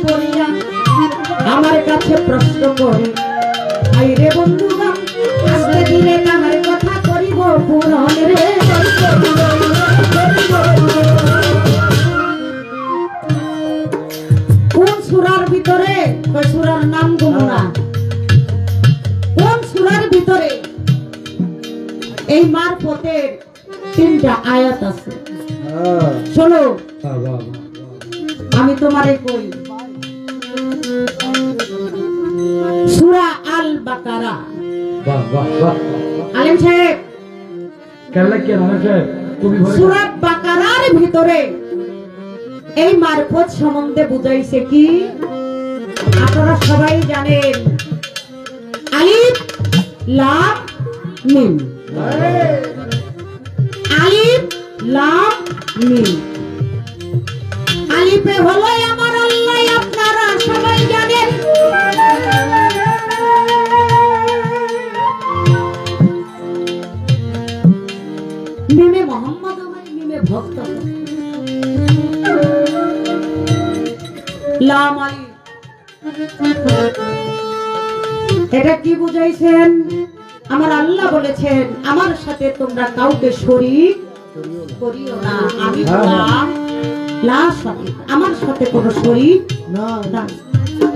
করিয়া আমার কাছে প্রশ্ন করে আই রে বন্ধুগণ আজকে দিনে আমার কথা করিব পূরণ রে কোন সূরার ভিতরে ওই সূরার নাম গুমনা কোন সূরার ভিতরে এই মারফতের তিনটা আয়াত আছে শোনো আমি তোমারে কই সূরা আল বাকারা আলেম সাহেব কেলা কি আলেম সাহেব কবি ভরে সূরা বাকারার ভিতরে এই মারফত সম্বন্ধে বুঝাইছে কি আপনারা সবাই জানেন আলিফ লাম মিম আলিফ লাম মিম আলিফে হলো আমার আল্লাহ আপনারা সবাই জানেন মিমে মোহাম্মদ মিমে ভক্ত লাম আলিফ এটা কি বুঝাইছেন আমার আল্লাহ বলেছেন আমার সাথে তোমরা কাউকে শরীক করিও না আমি বললাম লা শরীক আমার সাথে কোনো শরীক না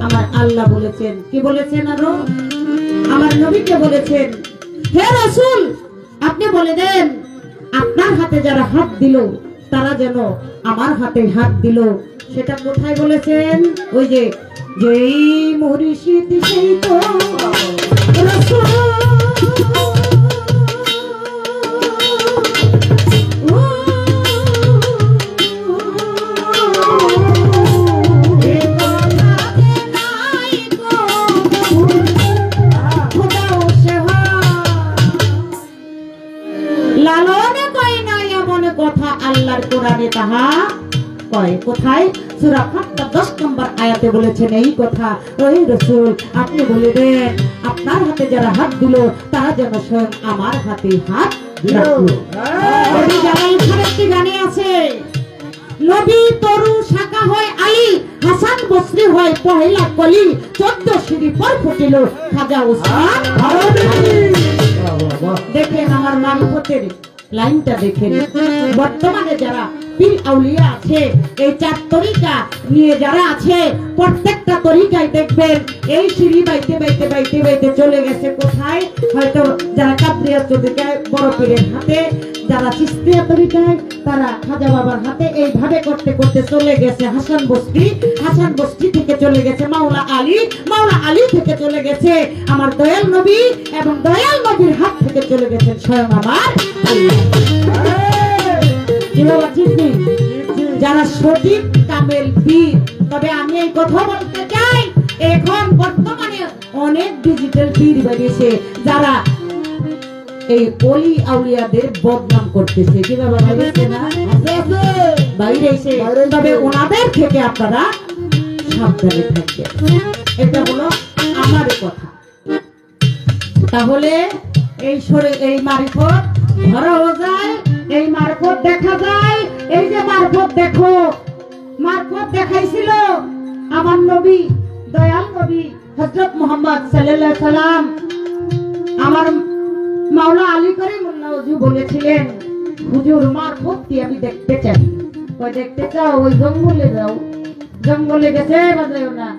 আমার আল্লাহ বলেছেন কি বলেছেন আরো আমার নবীকে বলেছেন হে রাসূল আপনি বলে দেন আপনার হাতে যারা হাত দিল তারা যেন আমার হাতে হাত দিল সেটা কোথায় বলেছেন ওই যে যেই মুর্শিদ সেই তো রাসূল আল্লাহর কোরআনে তাহা কয় কোথায় সূরা ফাতহা 10 নম্বর আয়াতে বলেছেন এই কথা ওই রাসূল আপনি বলে দেন আপনার হাতে যারা হাত দিল তারা যেন স্বয়ং আমার হাতে হাত রাখলো ওই জালাল খানের গানে আছে নবী তরু শাখা হয় আলী হাসান বসরি হয় পহেলা কলি 14 সিঁড়ি পর ফুটিল খাজা ওসমান দেখেন আমার মারিফতের লাইনটা দেখেন বর্তমানে যারা পীর আউলিয়া আছে এই চার তরিকা নিয়ে যারা আছে প্রত্যেকটা তরিকায় দেখবেন এই সিঁড়ি বাইতে বাইতে বাইতে বাইতে চলে গেছে কোথায় হয়তো যারা কাদরিয়া তরিকায় বড় পীরের হাতে যারা চিশতিয়া তরিকায় তারা খাজা বাবার হাতে এইভাবে করতে করতে চলে গেছে হাসান বস্তি থেকে চলে গেছে মাওলা আলী থেকে চলে গেছে আমার দয়াল নবী এবং দয়াল নবীর হাত থেকে চলে গেছেন স্বয়ং আমার যারা সঠিক কামেল পীর তবে আমি এই কথা বলতে চাই এখন বর্তমানে অনেক ডিজিটাল পীর বেরিয়েছে যারা এই ওলি আউলিয়াদের বদনাম করতেছে কিভাবে ভাবছে না বাইরে এসে তবে ওনাদের থেকে আপনারা সাবধানে থাকবেন এটা হলো আমার কথা তাহলে এই মারিফত ধরাও যায় এই মারফত দেখা যায় এই যে মারফত দেখো মারফত দেখাইছিল আমার নবী দয়াল নবী হযরত মুহাম্মদ সাল্লাল্লাহু আলাইহি সাল্লাম আমার মাওলা আলী করিমুল্লাহ ওয়াজু বলেছিলেন হুজুর মারফতটি আমি দেখতে চাই কই দেখতে চাও ওই জঙ্গলে যাও জঙ্গলে গেছে বাজায়ও না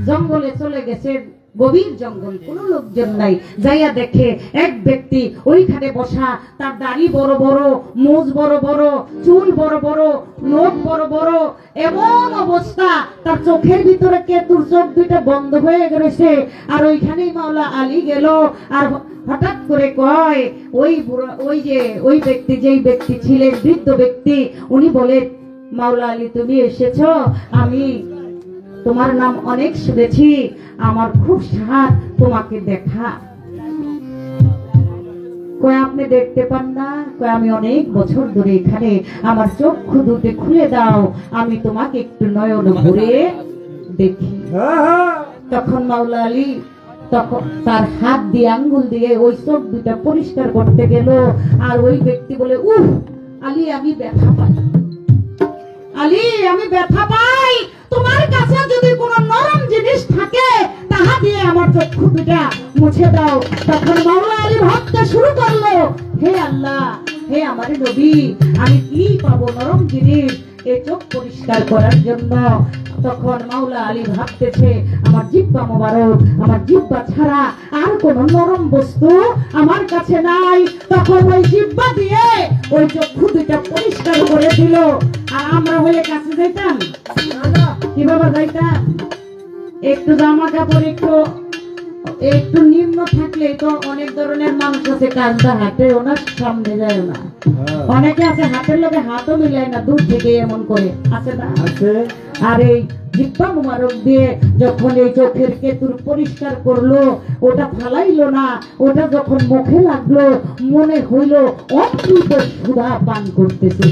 জঙ্গলে চলে গেছে গভীর জঙ্গল কোনো লোকজন নাই যাইয়া দেখে এক ব্যক্তি ওইখানে বসা তার দাড়ি বড় বড় মুজ বড় বড় চুল বড় বড় নখ বড় বড় এমন অবস্থা তার চোখের ভিতরে কেতুর চোখ দুইটা বন্ধ হয়ে গেছে আর ওইখানেই মাওলা আলী গেল আর হঠাৎ করে কয় ওই ব্যক্তি যেই ব্যক্তি ছিলেন বৃদ্ধ ব্যক্তি উনি বলে মাওলা আলী তুমি এসেছো আমি তোমার নাম অনেক শুনেছি আমার খুব সাধ তোমাকে দেখা কই আপনি দেখতে পান না কই আমি অনেক বছর ধরে এখানে আমার চক্ষু দুটো খুলে দাও আমি তোমাকে একটু নয়ন ভরে দেখি তখন মাওলা আলী তখন তার হাত দিয়ে আঙ্গুল দিয়ে ওই চোখ দুটা পরিষ্কার করতে গেল আর ওই ব্যক্তি বলে উহ আলী আমি ব্যথা পাই আলী আমি ব্যথা পাই তোমার কাছে যদি কোনো নরম জিনিস থাকে তাহা দিয়ে আমার চক্ষু দুটা মুছে দাও। তখন মাওলা আলী ভাবতে শুরু করলো, হে আল্লাহ, হে আমার নবী, আমি কি পাবো নরম জিনিস এই চোখ পরিষ্কার করার জন্য? তখন মাওলা আলী ভাবতেছে, আমার জিহ্বা মোবারক, আমার জিহ্বা ছাড়া আর কোন নরম বস্তু আমার কাছে নাই। তখন ওই জিহ্বা দিয়ে ওই চক্ষু দুইটা পরিষ্কার করে দিল। আর আমরা হলে কাছে যাইতাম? কিভাবে যাইতাম? একটু জামা কাপড় একটু নিম্ন থাকলে তো অনেক ধরনের মানুষ আছে, কাজটা হাতে ওনার সামনে যায় না। অনেকে আছে হাতের লোকে হাতও মিলায় না, দূর থেকে এমন করে, আছে না? আর এই জিহ্বা মুবারক দিয়ে যখন এই চোখের কেতুর পরিষ্কার করলো, ওটা ফালাইলো না, ওটা যখন মুখে লাগলো মনে হইল অমৃত সুধা পান করতেছে।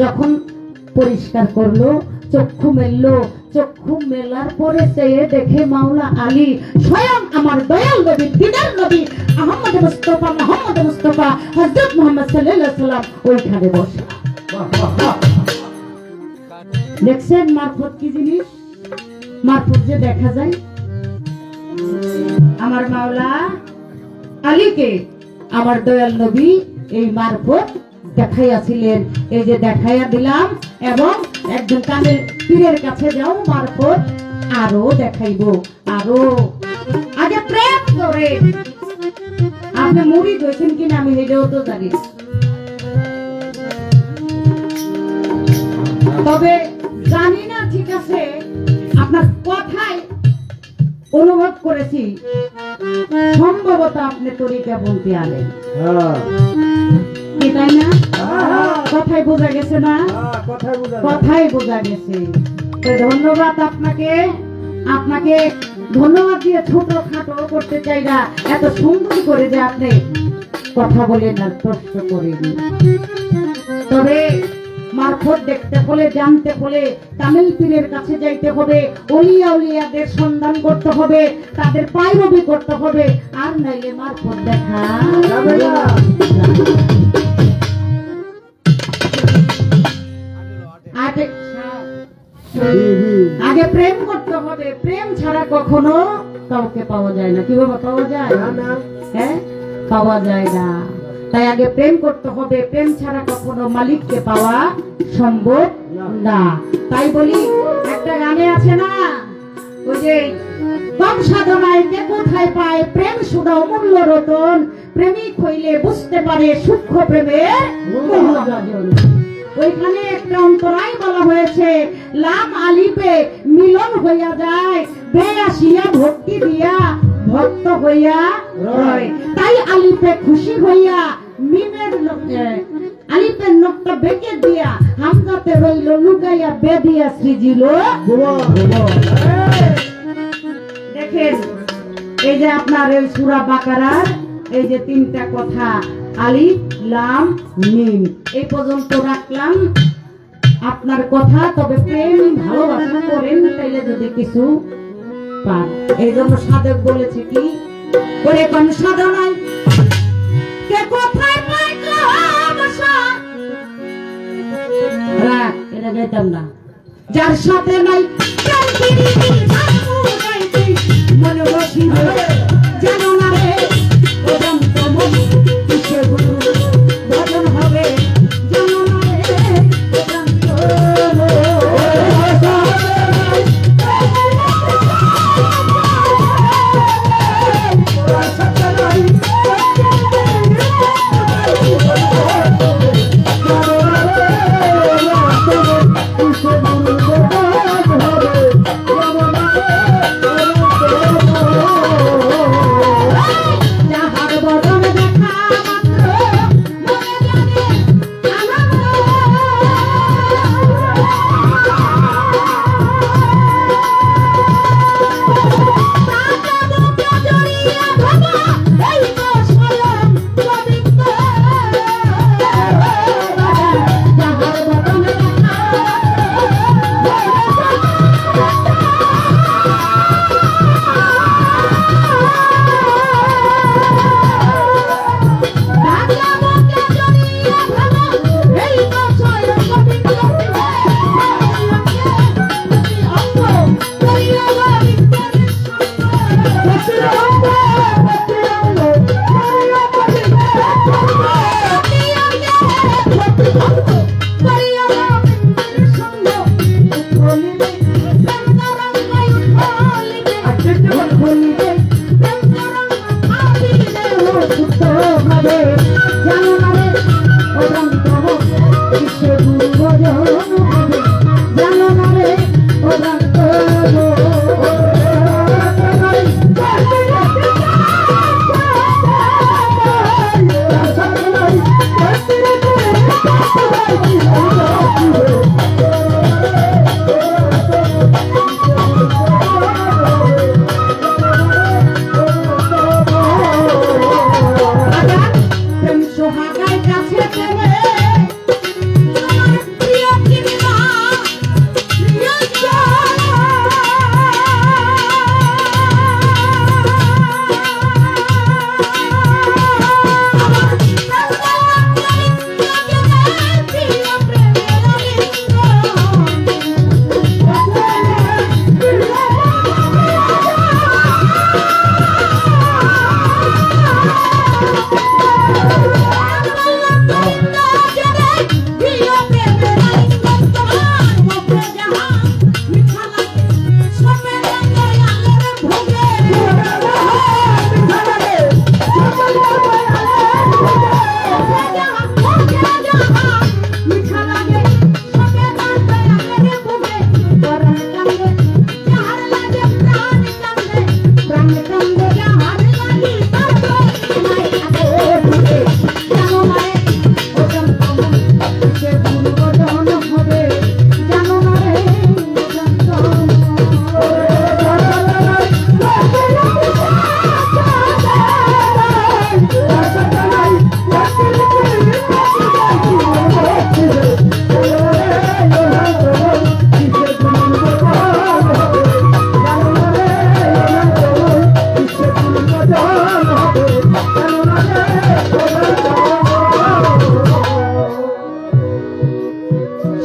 যখন পরিষ্কার করলো, চক্ষু মেললো, চক্ষু মেলার পরে চেয়ে দেখে মাওলা আলী স্বয়ং আমার দয়াল নবী, দিদার নবী আহমদ মুস্তাফা, মোহাম্মদ মুস্তাফা, হযরত মুহাম্মদ সাল্লাল্লাহু আলাইহি ওয়াসাল্লাম ওইখানে বসা। দেখছেন মারফত কি জিনিস? মারফত যে দেখা যায়। আমার মাওলা আলীকে আমার দয়াল নবী এই মারফত দেখাইয়াছিলেন। এই যে দেখাইয়া দিলাম, এবং একজন কানের পীরের কাছে যাও, মারফত আরো দেখাইব, আরো। আগে প্রেম করে আপনি মুড়ি ধরেছেন কিনা আমি হেঁটেও তো জানি, তবে জানি না, ঠিক আছে, আপনার কথায় অনুভব করেছি সম্ভবত আপনি তরিকা বলতে আলেন, তাই না? কথাই বোঝা গেছে না? কথাই বোঝা গেছে। ধন্যবাদ আপনাকে, আপনাকে ধন্যবাদ দিয়ে ছোট খাটো করতে চাই না, এত সুন্দর করে যে আপনি কথা বলেন আর প্রশ্ন করেন। তবে মারফত দেখতে হলে, জানতে হলে কামেল পীরের কাছে যাইতে হবে, ওলিয়া উলিয়াদের সন্ধান করতে হবে, তাদের পায়রবি করতে হবে, আর নাইলে মারফত দেখা যাবে না। আগে প্রেম করতে হবে, প্রেম ছাড়া কখনো কাউকে পাওয়া যায় না। কিভাবে পাওয়া যায়? হ্যাঁ, পাওয়া যায় না। তাই আগে প্রেম করতে হবে, প্রেম ছাড়া কখনো মালিককে পাওয়া সম্ভব না। তাই বলি, একটা গানে আছে না, ওই যে কম সাধনায় কে কোথায় পায়, প্রেম শুধু অমূল্য রতন, প্রেমিক হইলে বুঝতে পারে সূক্ষ্ম প্রেমের মূল্য। ওইখানে একটা অন্তরায় বলা হয়েছে, লাম আলিপে মিলন হইয়া যায়, বে আসিয়া ভক্তি দিয়া ভক্ত হইয়া রয়। তাই আলিপে খুশি হইয়া মিমের আলিপের নকটা বেঁকে দিয়া হামজাতে রইল লুকাইয়া বেদিয়া সৃজিল। দেখেন, এই যে আপনার এই সূরা বাকারার এই যে তিনটা কথা, আলিফ লাম মিম, এই পর্যন্ত রাখলাম আপনার কথা। তবে প্রেম ভালোবাসা করেন, তাইলে যদি কিছু পান। এই জন্য সাধক বলেছে কি, ওরে কোন সাধনায় কে কোথায় পায় ভালোবাসা, রাখ, এটা গাইতাম না। যার সাথে নাই মনে বসি জানো না রে, ভজন হবে জানো না রে,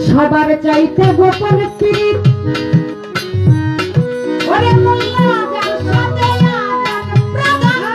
সবার চাইতে গোপন পীড়িত ওরে মোল্লা যার সাথে আদান প্রদান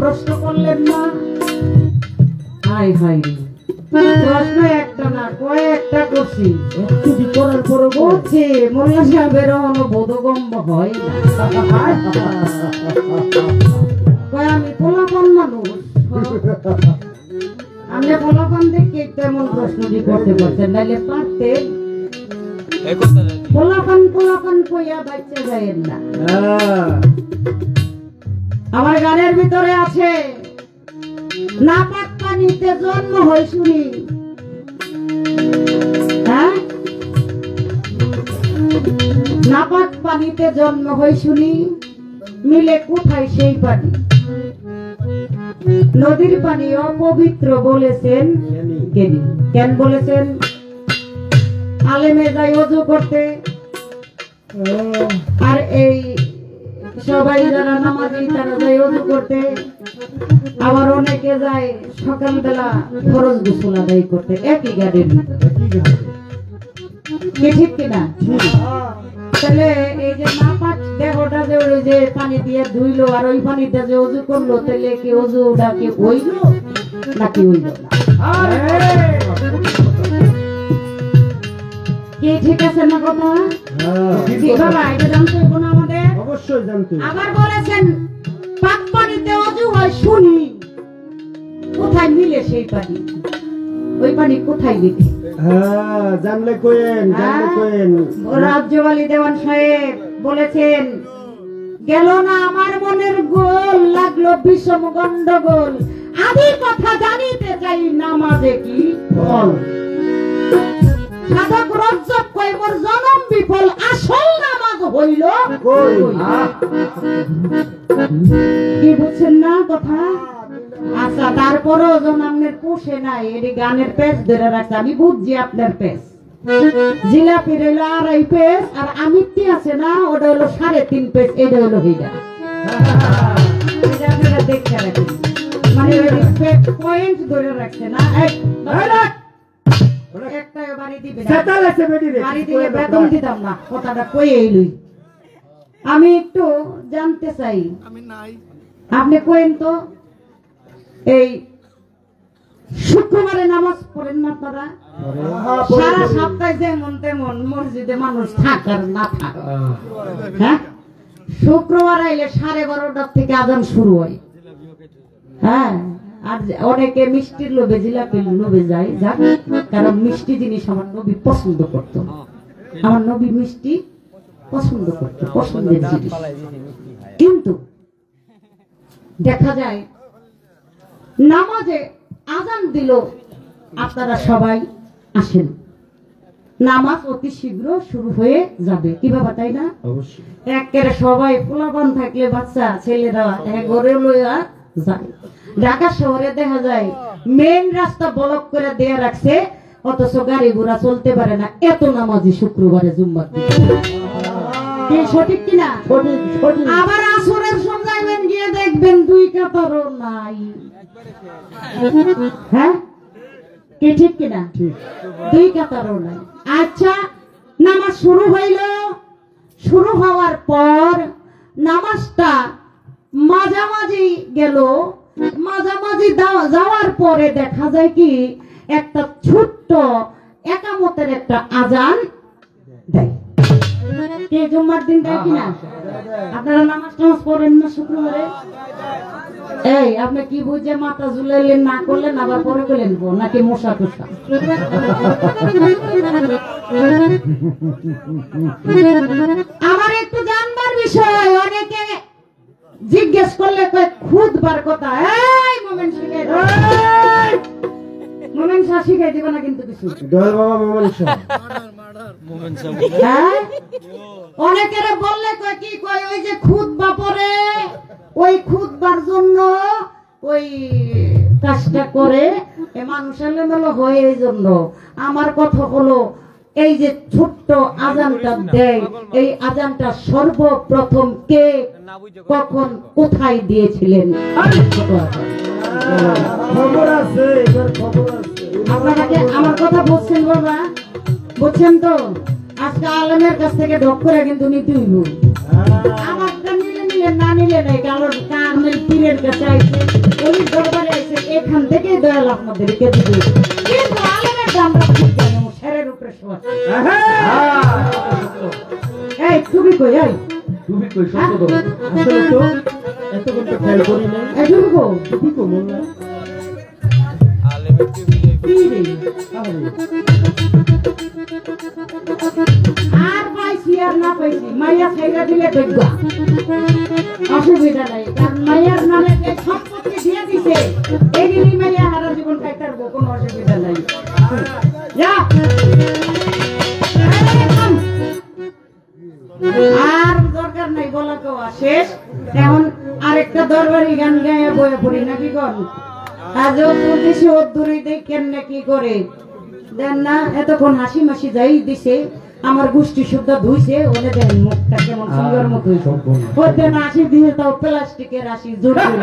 প্রশ্ন করলেন না হাই হাই প্রশ্ন একটা না কয়েকটা করছি একটু করার পরে বলছে মোল্লা সাহেবের বোধগম্য হয় না কয় আমি পোলাপন মানুষ আমি পোলাপন দেখে তেমন প্রশ্ন দিয়ে করতে পারছেন নাইলে পারতেন পোলাপন পোলাপন কইয়া বাচ্চা যায়েন না আমার গানের ভিতরে আছে নাপাক পানিতে জন্ম হয় শুনি হ্যাঁ নাপাক পানিতে জন্ম হয় শুনি মিলে কোথায় সেই পানি নদীর পানি অপবিত্র বলেছেন কেন বলেছেন আলেমে যায় ওযু করতে আর এই সবাই যারা নামাজি তারা যায় ওযু করতে আবার অনেকে যায় সকালবেলা ফরজ গোসল আদায় করতে একই গাড়ির কি ঠিক কিনা তাহলে এই যে নাপাক দেহটা যে ওই যে পানি দিয়ে ধুইলো আর ওই পানিতে যে ওযু করলো তাহলে কি ওযুটা কি হইলো নাকি হইলো না কি ঠিক আছে না কথা? হ্যাঁ, কি বাবা এটা জানতে হবে না আমাদের? অবশ্যই জানতে হবে। আবার বলেছেন পাক পানিতে অজু হয় শুনি, কোথায় মিলে সেই পানি? ওই পানি কোথায় দিতে? হ্যাঁ, জানলে কোয়েন, জানলে কোয়েন। রাজ্যবালী দেওয়ান সাহেব বলেছেন, গেল না আমার মনের গোল, লাগলো বিষম গন্ডগোল, আদি কথা জানিতে চাই নামাজে কি ফল। সাধক রজ্জব কয় মোর জনম বিফল, আসল নামাজ হইল কই? কি বুঝছেন না কথা? আচ্ছা তারপরও জনামের পোষে নাই, এটি গানের পেজ ধরে রাখছে, আমি বুঝছি আপনার পেজ। জিলাপি রইল 2.5 পেজ, আর আমিত্তি আছে না ওটা হলো 3.5 পেজ, এটা হলো হিডা। এটা আপনারা দেখে রাখেন, মানে পয়েন্ট ধরে রাখছে না। একটাই বাড়ি দিবে না, সেটা লাগছে বেটি রে। বাড়ি দিলে বেতন দিতাম না, কথাটা কয়ে এলুই। আমি একটু জানতে চাই, আপনি কইেন তো, এই শুক্রবারে নামাজ পড়েন না আপনারা? সারা সপ্তাহে যেমন তেমন মসজিদে মানুষ থাকার না থাক, হ্যাঁ শুক্রবার আইলে 12:30 থেকে আজান শুরু হয়। হ্যাঁ, আর অনেকে মিষ্টির লোভে, জিলাপির লোভে যায়, যাক, কারণ মিষ্টি জিনিস আমার নবী পছন্দ করতো। আমার নবী মিষ্টি পছন্দ করতো, পছন্দের জিনিস। কিন্তু দেখা যায় নামাজে আজান দিল, আপনারা সবাই আসেন, নামাজ অতি শীঘ্র শুরু হয়ে যাবে, কি বাবা তাই না? অবশ্যই। একেবারে সবাই পোলাপান থাকলে বাচ্চা ছেলেরা ঘরে লইয়া যায়। ঢাকা শহরে দেখা যায় মেন রাস্তা ব্লক করে দেয়া রাখছে, অথচ গাড়ি ঘোড়া চলতে পারে না, এত নামাজি শুক্রবারে জুম্মার দিন। সঠিক কিনা? আবার আসরের সময় গিয়ে দেখবেন 2 কাতারও নাই। হ্যাঁ কি ঠিক কিনা? 2 কাতারও নাই। আচ্ছা নামাজ শুরু হইল, শুরু হওয়ার পর নামাজটা মাঝামাঝি গেল, মাঝামাঝি যাওয়ার পরে দেখা যায় কি একটা ছোট্ট একামতের একটা আজান দেয়। কে জুম্মার দিন দেয় কিনা? আপনারা নামাজ টামাজ পড়েন না শুক্রবারে? এই আপনি কি বুঝে মাথা ঝুলাইলেন, না করলেন আবার পরে করলেন নাকি মশা টুসা? আমার একটু জানবার বিষয়, অনেকে জিজ্ঞেস করলে কয় খুদবার কথা। এই মোমেন শিখাই দাও, মোমেন শাহ শিখাই দিবে না কিন্তু কিছু। দয়াল বাবা মোমেন শাহ, হ্যাঁ অনেকের বললে কয় কি কয় ওই যে খুতবা পড়ে, ওই খুতবার জন্য ওই কাজটা করে মানুষের মেলো হয়, এই জন্য। আমার কথা হলো এই যে ছোট্ট আজানটা দেয়, এই আজানটা সর্বপ্রথম কে কখন কোথায় দিয়েছিলেন? খবর আছে, এবার খবর আছে। আপনারা কি আমার কথা বুঝছেন বাবা? বুঝছেন তো? আজকে আলমের কাছ থেকে ঢক করে কিন্তু নিতে হইব। আমারটা নিলে নিলে, না নিলে নাই, কারণ কামেল পীরের কাছে আইছে, ওই দরবারে আইছে, এখান থেকে দয়াল আপনাদেরকে দিবে। কিন্তু আলমের দামটা খুব জানো, শেরের উপরে শোয়া। এই তুমি কই? এই তুমি কই? সত্য তো। আসলে তো এত করতে খেয়াল করি না। এই তুমি কো? কি কমল না? কি রে? আর পাইছি আর না পাইছি, মাইয়া খাইরা দিলে দেখবা, অসুবিধা নাই, কারণ মাইয়ার নামে যে সম্পত্তি দিয়ে দিছে, এগুলি মাইয়া সারা জীবন খাইতে পারবো, কোনো অসুবিধা নাই। যা আর দরকার নাই বলা, তো শেষ। এখন আরেকটা দরবারি গান গায়ে বয়ে পড়ি নাকি কোন? আজ ওর দেশে ওর দূরে দেখেন না কি করে দেন না, এতক্ষণ হাসি মাসি যাই দিছে, আমার গোষ্ঠী শুদ্ধা ধুইছে, ওনে দেন মুখটা কেমন সুন্দর মতো ওদের হাসি দিয়ে, তাও প্লাস্টিকের হাসি জোর দিল।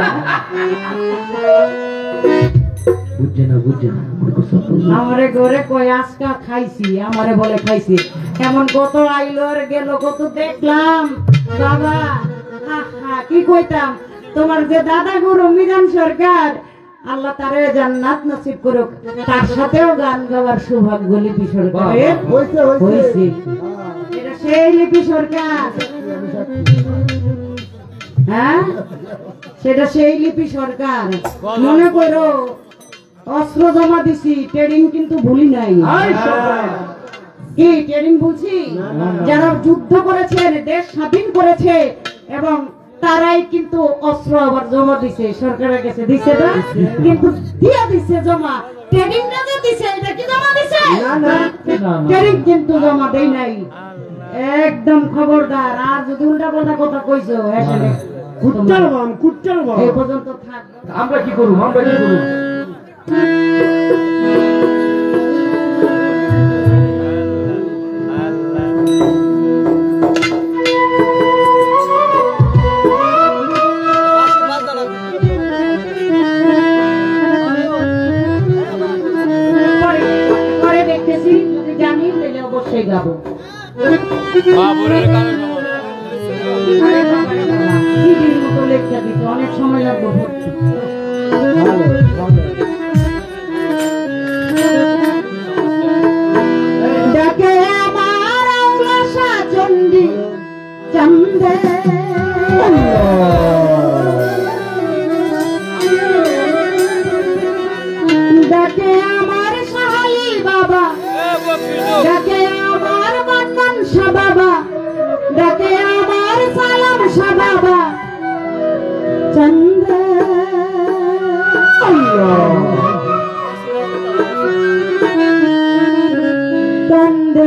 আমারে ঘরে কই আজকা খাইছি, আমারে বলে খাইছি, এমন কত আইলো আর গেল, কত দেখলাম বাবা। কি কইতাম, তোমার যে দাদা গুরু মিজান সরকার আল্লাহ তারে জান্নাত নসিব করুক। তার সাথেও গান গাওয়ার সৌভাগ্য লিপি সরকারের হয়েছে। এটা সেই লিপি সরকার, হ্যাঁ সেটা সেই লিপি সরকার। মনে করো অস্ত্র জমা দিছি, ট্রেনিং কিন্তু ভুলি নাই। কি ট্রেনিং বলছি? যারা যুদ্ধ করেছে, দেশ স্বাধীন করেছে, এবং তারাই কিন্তু অস্ত্র আবার জমা দিছে সরকারের কাছে, দিছে না? কিন্তু দিয়ে দিছে জমা, ট্রেনিং না যে দিছে এটা কি জমা দিছে? ট্রেনিং কিন্তু জমা দেই নাই। একদম খবরদার, আর যদি উল্টা পাল্টা কথা কইছো আসলে এই পর্যন্ত থাক। আমরা কি করব? আমরা কি করব? পরে দেখতেছি, যদি জানি তাহলে অবশ্যই গাবো। দিদির মতো লেখা দিতে অনেক সময় লাগবে ভর্তি। ডাকে আমার আশা চণ্ডী চন্দে, ডাকে আমার সাহালি বাবা, ডাকে আমার বন্ধন শাহ বাবা, ডাকে আমার সালাম শাহ বাবা চন্দ্র। চন্দ্র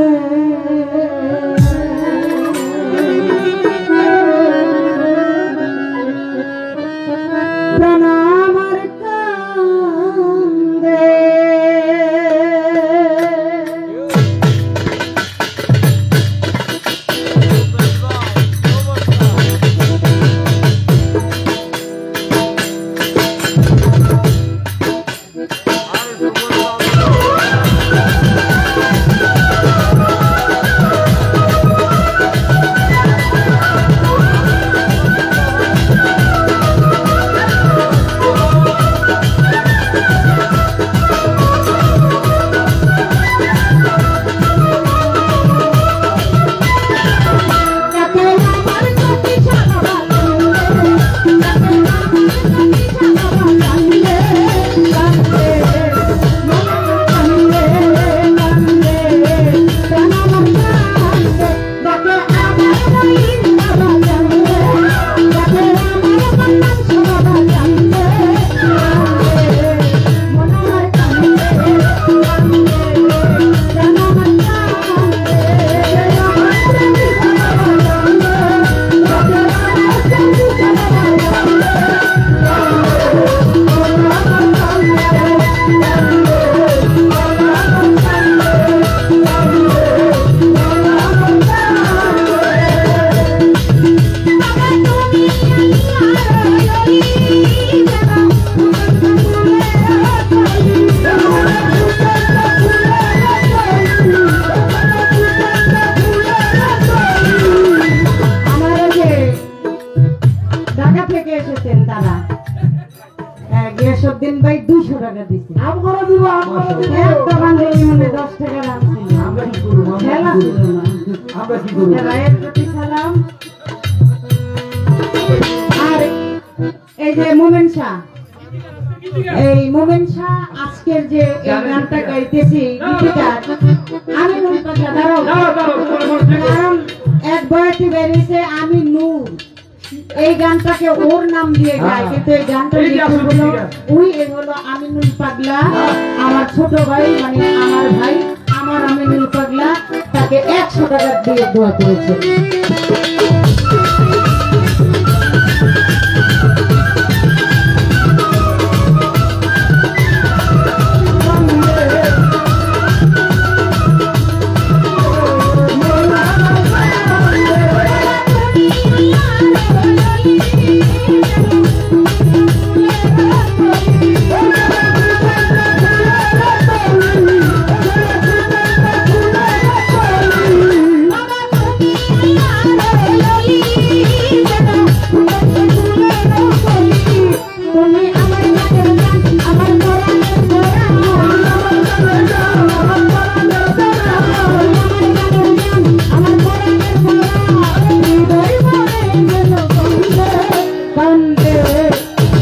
প্রণামর কান্দে। দিন ভাই 200 টাকা দিছি। আম করে দিব, আম করে দিব। একটা বাঙালি মানে 10 টাকা দাম ছিল। আমরা কি করব? খেলা ছিল না। আমরা কি করব? ভাইয়ের প্রতি সালাম। আর এই যে মোমেন শাহ, এই মোমেন শাহ আজকের যে এই গানটা গাইতেছি গীতিকার আমি নূর পাগলা। কারণ এক বয়াতি বেরিয়েছে আমি নূর, এই গানটাকে ওর নাম দিয়ে গায়, কিন্তু এই গানটা হলো ওই হলো আমিনুল পাগলা, আমার ছোট ভাই, মানে আমার ভাই, আমার আমিনুল পাগলা তাকে 100 টাকা দিয়ে দোয়া করেছে। হৃদয় মরে গেল কান্দে কান্দে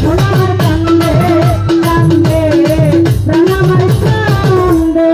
মন আমার কান্দে কান্দে প্রাণ আমার কান্দে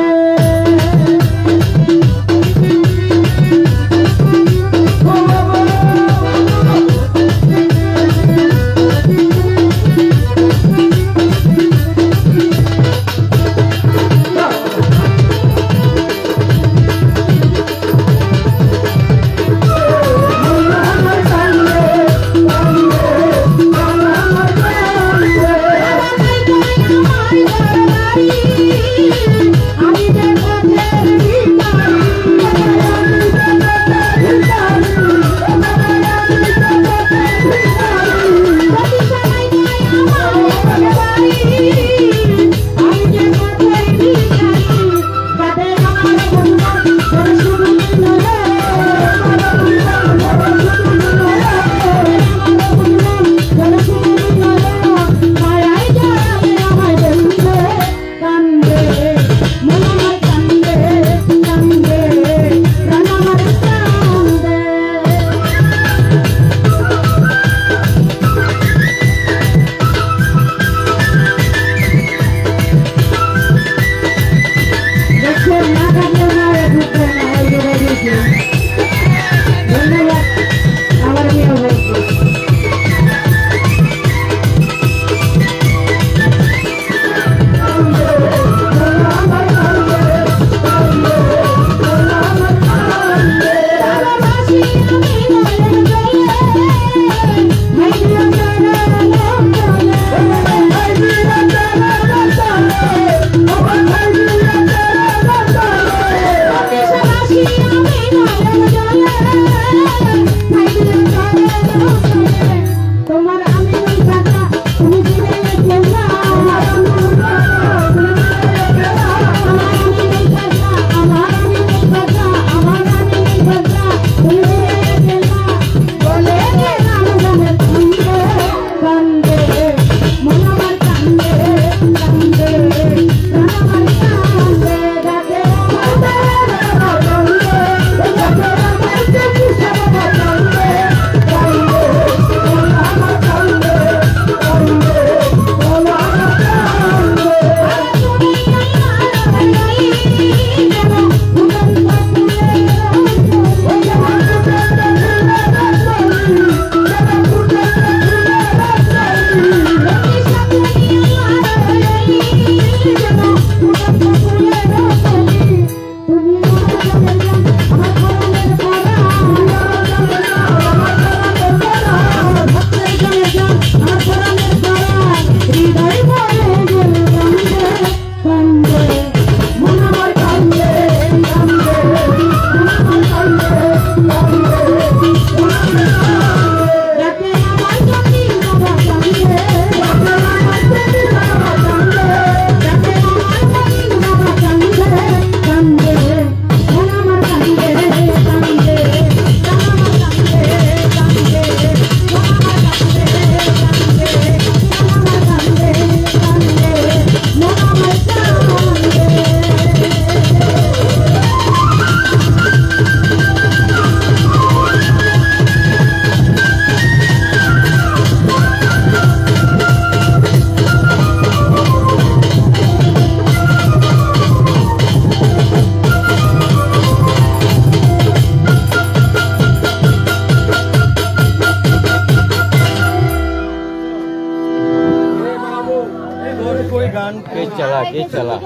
चला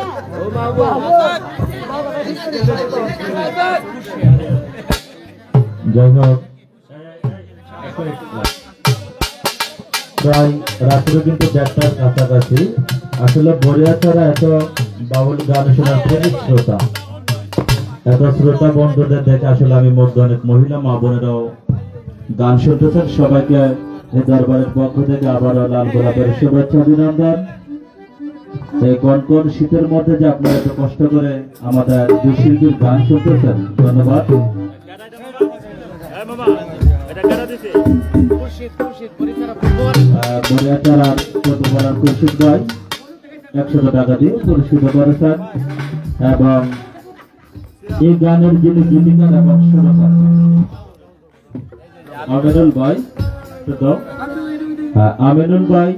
যাই হোক প্রায় রাত্রে কিন্তু 1টার কাছাকাছি আসলে বরিয়াছড়া এত বাউল গান শোনার প্রেমিক শ্রোতা এত শ্রোতা বন্ধুদের দেখে আসলে আমি মুগ্ধ অনেক মহিলা মা বোনেরাও গান শুনতেছেন সবাইকে এই দরবারের পক্ষ থেকে আবারও লাল গোলাপের শুভেচ্ছা অভিনন্দন এই কনকন শীতের মধ্যে যে আপনারা এত কষ্ট করে আমাদের দুই শিল্পীর গান শুনতেছেন ধন্যবাদ বরিয়াছড়ার ছোটপাড়ার খুরশিদ ভাই 100 টাকা দিয়ে পুরস্কৃত করেছেন এবং এই গানের যিনি গীতিকার এবং সুরকার আমিনুল ভাই তো দাও। হ্যাঁ, আমিনুল ভাই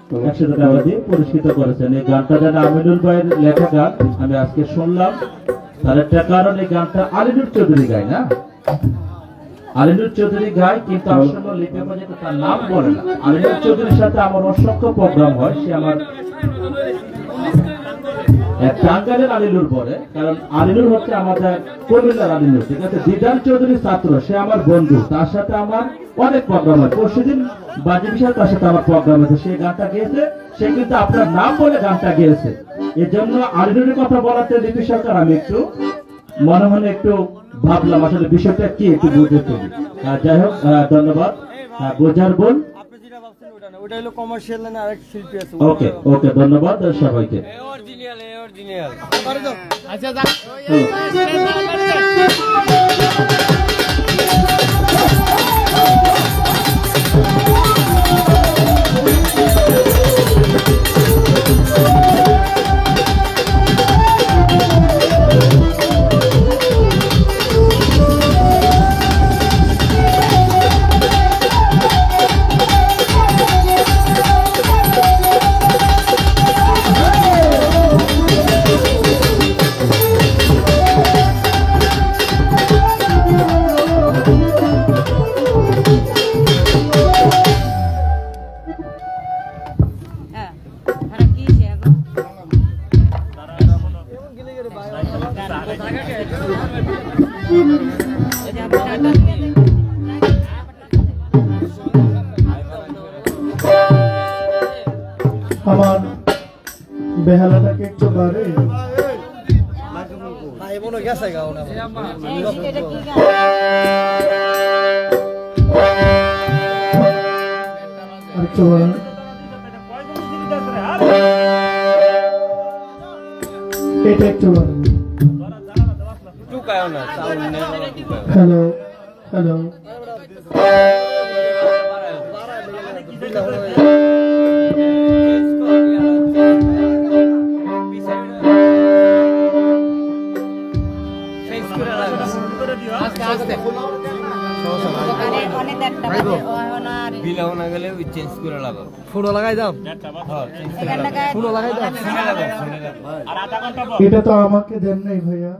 100 টাকা দিয়ে পুরস্কৃত করেছেন। এই গানটা যেন আমিনুল ভাইয়ের লেখা গান, আমি আজকে শুনলাম। তার একটা কারণ, এই গানটা আলিনুর চৌধুরী গায় না, আলিনুর চৌধুরী গায়, কিন্তু আসলে লিপি আপা যেটা তার নাম বলে না। আলিনুর চৌধুরীর সাথে আমার অসংখ্য প্রোগ্রাম হয়, সে আমার টাঙ্গাইলের আলিনুর পরে, কারণ আলিনুর হচ্ছে আমাদের কুমিল্লার আলিনুর, ঠিক আছে। দিদার চৌধুরীর ছাত্র, সে আমার বন্ধু, তার সাথে আমার অনেক প্রোগ্রাম হয়। পরশুদিন বাজি বিশাল তার সাথে আমার প্রোগ্রাম হয়েছে, সে গানটা গেয়েছে, সে কিন্তু আপনার নাম বলে গানটা গেয়েছে। এর জন্য আলিনুরের কথা বলাতে লিপি সরকার আমি একটু মনে মনে একটু ভাবলাম আসলে বিষয়টা কি, একটু বুঝতে পারি। যাই হোক, ধন্যবাদ। বোঝার বোন, ওটা হলো কমার্শিয়াল না, আরেক শিল্পী আছে। ওকে ওকে, ধন্যবাদ সবাইকে। আচ্ছা আমার বেহালাটাকে একটু বাড়ে গেছে গাও না একটু বাড়ে এটা একটু বাড়ে। হ্যালো হ্যালো, এটা তো আমাকে দেন নাই ভাইয়া।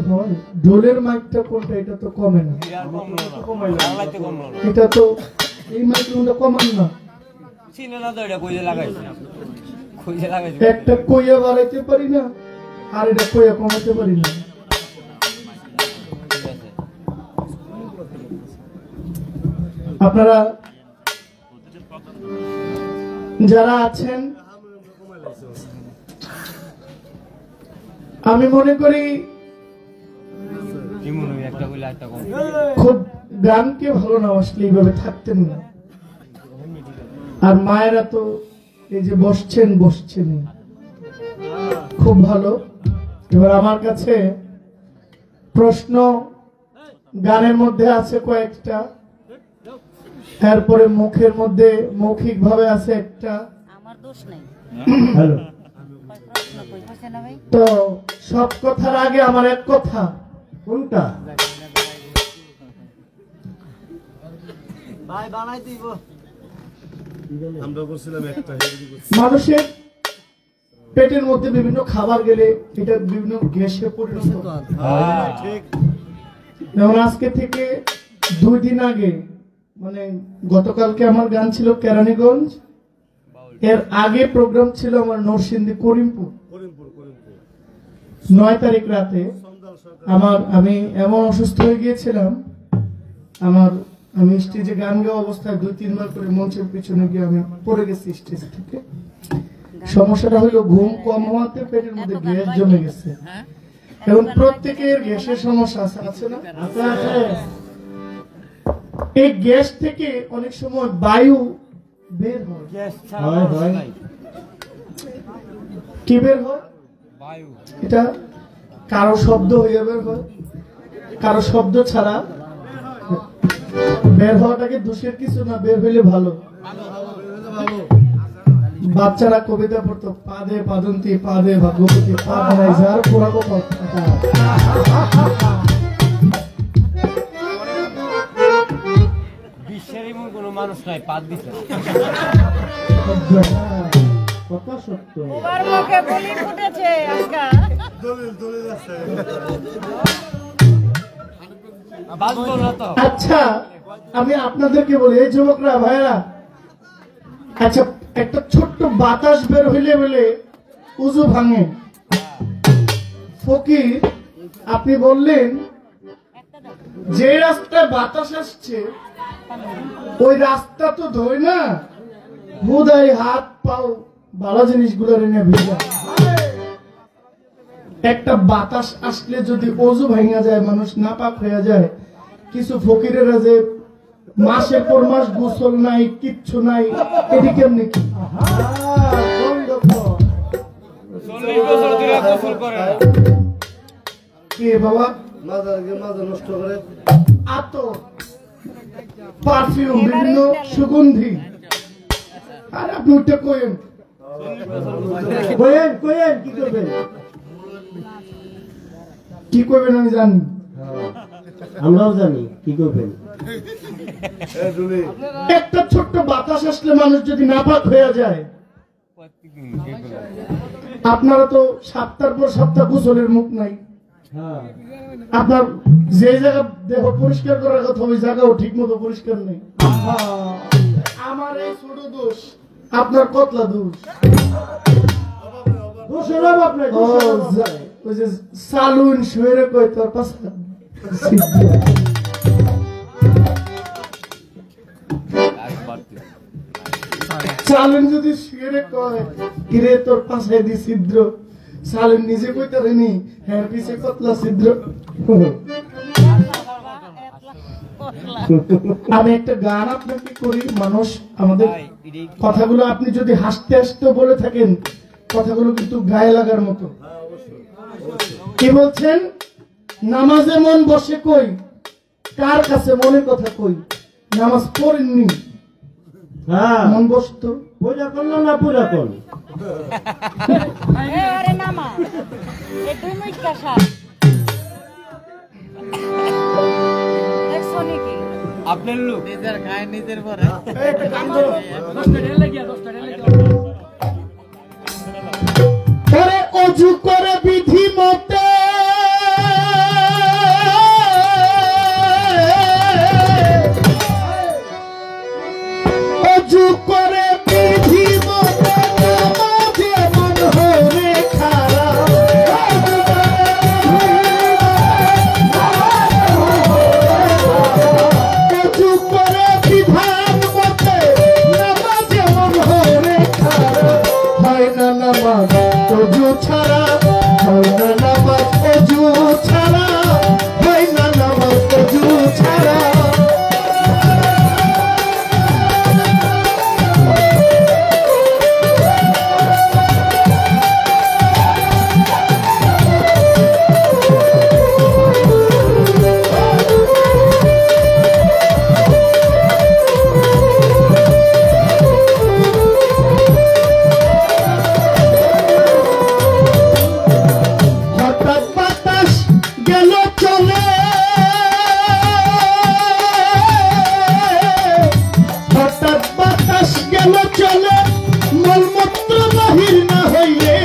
বের হয়। ঢোলের মাইকটা কোনটা? এটা তো কমে না, আর কমলো না লাগাইতে কমলো না এটা তো এই মাইক্রোফোনটা কমান না। চিনে না তো এটা কইতে লাগাইছে একটা কইয়া বাড়াইতে পারি না, আর এটা কইয়া কমাতে পারি না। আপনারা যারা আছেন, আমি মনে করি একটা কইলে একটা কম খুব গানকে ভালো না আসলে এইভাবে থাকতেন না। আর মায়েরা তো এই যে বসছেন খুব ভালো। এবার আমার কাছে প্রশ্ন গানের মধ্যে আছে কয়েকটা, তারপরে মুখের মধ্যে মৌখিক ভাবে আছে একটা। আমার দোষ নাই। হ্যালো, প্রশ্ন কই হচ্ছে না ভাই? তো সব কথার আগে আমার এক কথা। কোনটা? ভাই বানাই দিব আমরা বলছিলাম একটা মানুষের পেটের মধ্যে বিভিন্ন খাবার গেলে এটা বিভিন্ন গ্যাসে পরিণত হয়। ঠিক যেমন আজকে থেকে 2 দিন আগে, মানে গতকালকে আমার গান ছিল কেরানীগঞ্জ, এর আগে প্রোগ্রাম ছিল আমার নরসিংদী করিমপুর। 9 তারিখ রাতে আমি এমন অসুস্থ হয়ে গিয়েছিলাম, আমি স্টেজে গান গাওয়া অবস্থায় 2-3 বার করে মঞ্চের পিছনে গিয়ে আমি পড়ে গেছি স্টেজ থেকে। সমস্যাটা হলো ঘুম কম হওয়াতে পেটের মধ্যে গ্যাস জমে গেছে। এবং প্রত্যেকের গ্যাসের সমস্যা আছে না? আছে। এই গ্যাস থেকে অনেক সময় বায়ু বের হয়। গ্যাস ছাড়া হয়। কি বের হয়? বায়ু এটা কারো শব্দ হয়ে বের হয়, কারো শব্দ ছাড়া বের হওয়াটাকে দোষের কিছু না, বের হইলে ভালো। বাচ্চারা কবিতা পড়তো, পাদে পাদন্তি পাদে ভাগ্যবতী পাদে যার পোড়াবো কথা। বিশ্বের এমন কোন মানুষ নাই পাত দিতে কথা সত্য। ওর মুখে বলি ফুটেছে আজকা। দলিল আছে বাঁচবো না তো। আচ্ছা, আমি আপনাদেরকে বলি, এই যুবকরা ভাইরা, আচ্ছা একটা ছোট্ট বাতাস বের হইলে বলে উজু ভাঙে। ফকির, আপনি বললেন যে রাস্তায় বাতাস আসছে ওই রাস্তা তো ধোয় না, হুদাই হাত পাও ভালো জিনিসগুলো এনে ভিজা। একটা বাতাস আসলে যদি অজু ভাঙা যায়, মানুষ নাপাক হয়ে যায়, কিছু ফকিরেরা যে মাসের পর মাস গোসল নাই, কিচ্ছু নাই, এটি কেমনি কি? 40 বছর ধরে গোসল করে না। কে বাবা? মাথা নষ্ট করে আতর, পারফিউম, বিভিন্ন সুগন্ধি। আর আপনি উঠে কইেন কি করবেন? কি করবেন আমি জানি, আমরাও জানি কি করবেন। একটা ছোট্ট বাতাস আসলে মানুষ যদি নাপাক হয়ে যায়, আপনারা তো সপ্তাহের পর সপ্তাহ গোসলের মুখ নাই, আপনার যে জায়গা দেহ পরিষ্কার করার কথা ওই জায়গাও ঠিক মতো পরিষ্কার নেই। আমার এই ছোট দোষ, আপনার কতলা দোষ। ওই যে সালুন শুয়ে কই তোর পাশে সালুন যদি শুয়ে কয় কিরে তোর পাশে দি ছিদ্র, সালুন নিজে কইতে রেনি হ্যাঁ পিছে কতলা ছিদ্র। আমি একটা গান আপনাকে করি, মানুষ আমাদের কথাগুলো আপনি যদি হাসতে হাসতে বলে থাকেন, কথাগুলো কিন্তু গায়ে লাগার মতো। কি বলছেন? নামাজে মন বসে কই, কার কাছে মনের কথা কই, নামাজ পড়েননি মন বসতো, পূজা করলো না পূজা করল। আরে নামা এই 2 মিনিট কাশা দেখছো নাকি? আপনার লোক নিজের খায় নিজের পরে অজু করে বিধি মতে চলে হঠাৎ বাতাস গেল চলে মলমূত্র বাহির না হইলে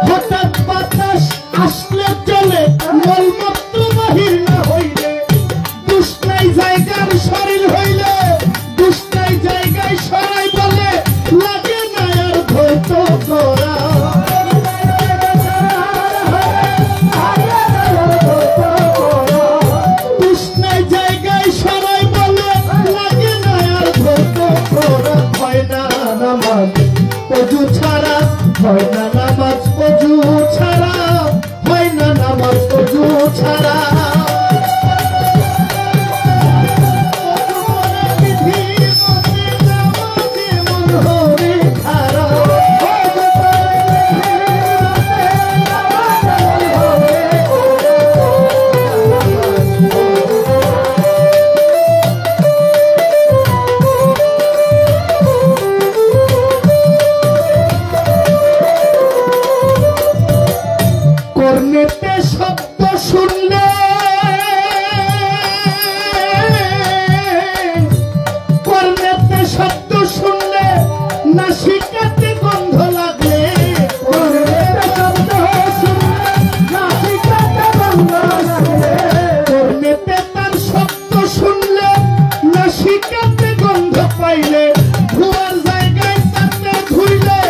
হঠাৎ বাতাস আসলে চলে মলমূত্র বাহির না হইলে দুষ্টাই জায়গার শরীর হইলে দুষ্টাই জায়গায় সরাই বলে লাগে না আর ধৈর্য করা দুষ্টাই জায়গায় সরাই বলে লাগে না আর ধৈর্য করা হয় না নামাজ অজু ছাড়া হয় না নামাজ অজু ছাড়া হয় না নামাজ অজু ছাড়া কর্নেতে শব্দ শুনলে কর্নেতে শব্দ শুনলে নাসিকাতে গন্ধ লাগলে কর্নেতে শব্দ শুনলে নাসিকাতে গন্ধ লাগলে কর্নেতে তার শব্দ শুনলে নাসিকাতে গন্ধ পাইলে ধোয়ার জায়গায় তাতে ধুইলে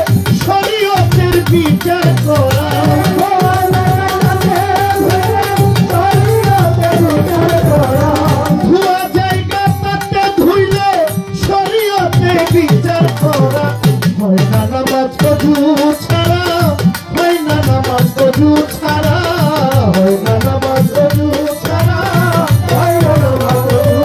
শরীয়তের বিচার করা ধোয়া জায়গা তাতে ধুইলে শরীয়তে বিচার করা হয় না নামাজ অজু ছাড়া হয় না নামাজ অজু ছাড়া হয় না নামাজ অজু ছাড়া হয় না নামাজ অজু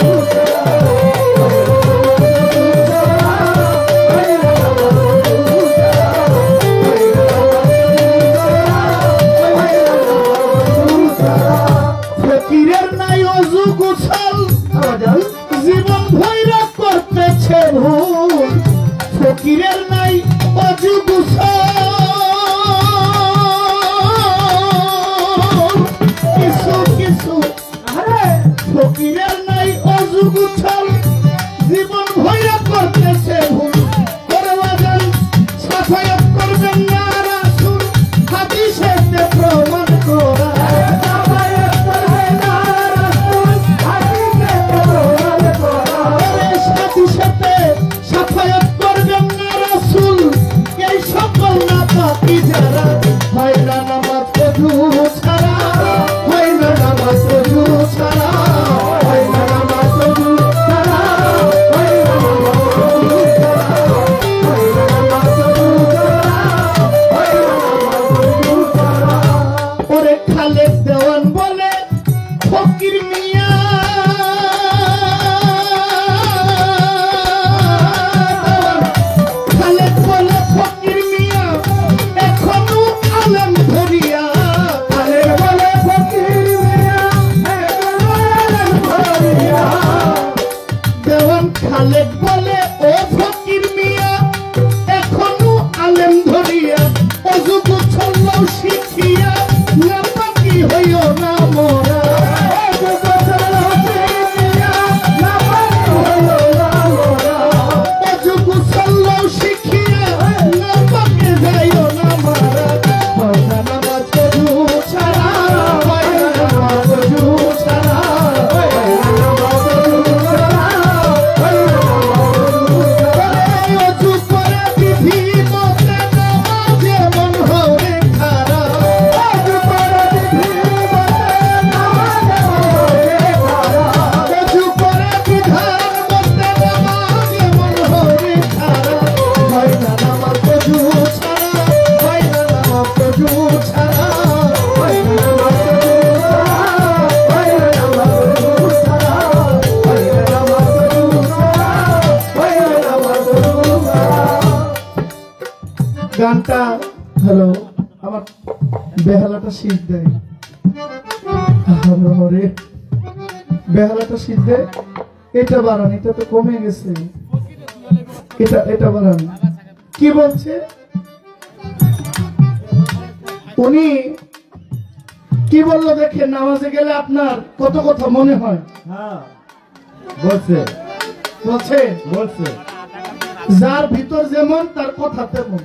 ফকিরের নাই অজু গোছাল জীবন ভৈরা করতেছে ভুল ফকিরের নাই অজু গোছাল কিছু কিছু ফকিরের নাই অজু গোছাল জীবন ভৈরা করতেছে ভুল করবাজান সাফায়াত করবেন না রাসূল হাদিসেতে প্রমাণ করা সাফায়াত করবেন না রাসূল এই সকল নাপাকি যারা হয় না নামাজ অজু ছাড়া হয় না নামাজ অজু ছাড়া হয় না নামাজ অজু ছাড়া হয় না নামাজ অজু ছাড়া হয় না নামাজ অজু ছাড়া হয় না নামাজ অজু ছাড়া ওরে খালেদ দেওয়ান বলে ফকির মিয়া খালেদ বলে ফকির মিয়া এখনো আলেম ধরিয়া খালেদ বলে ফকির মিয়া এখনো আলেম ধরিয়া দেওয়ান খালেদ বলে ও ফকির মিয়া এখনো আলেম ধরিয়া অজু গোছল শিখিয়া নাপাকি হইও না মোরা অজু গোছল শিখিয়া নাপাকি হইও না মোরা অজু গোছল শিখিয়া নাপাকি যাইও না মোরা হয় না নামাজ অজু ছাড়া হয় না নামাজ অজু ছাড়া হয় না নামাজ অজু ছাড়া হয় না নামাজ অজু ছাড়া অজু করে বিধি মতে নামাজে মন হরে খারা অজু করে বিধি মতে নামাজে মন হরে খারা অজু করে বিধান মতে নামাজে মন হরে খারা হয় না নামাজ অজু ছাড়া হয় না নামাজ অজু ছাড়া হয় না নামাজ অজু ছাড়া হয় না নামাজ অজু ছাড়া হয় না নামাজ অজু ছাড়া হয় না নামাজ অজু ছাড়া গানটা হ্যালো আমার বেহালাটা শীত দেয় আরে বেহালাটা শীত দেয় এটা বাড়ান এটা তো কমে গেছে এটা বাড়ান কি বলছে উনি কি বললো দেখে, নামাজে গেলে আপনার কত কথা মনে হয়। হ্যাঁ বলছে বলছে বলছে যার ভিতর যেমন তার কথা তেমন।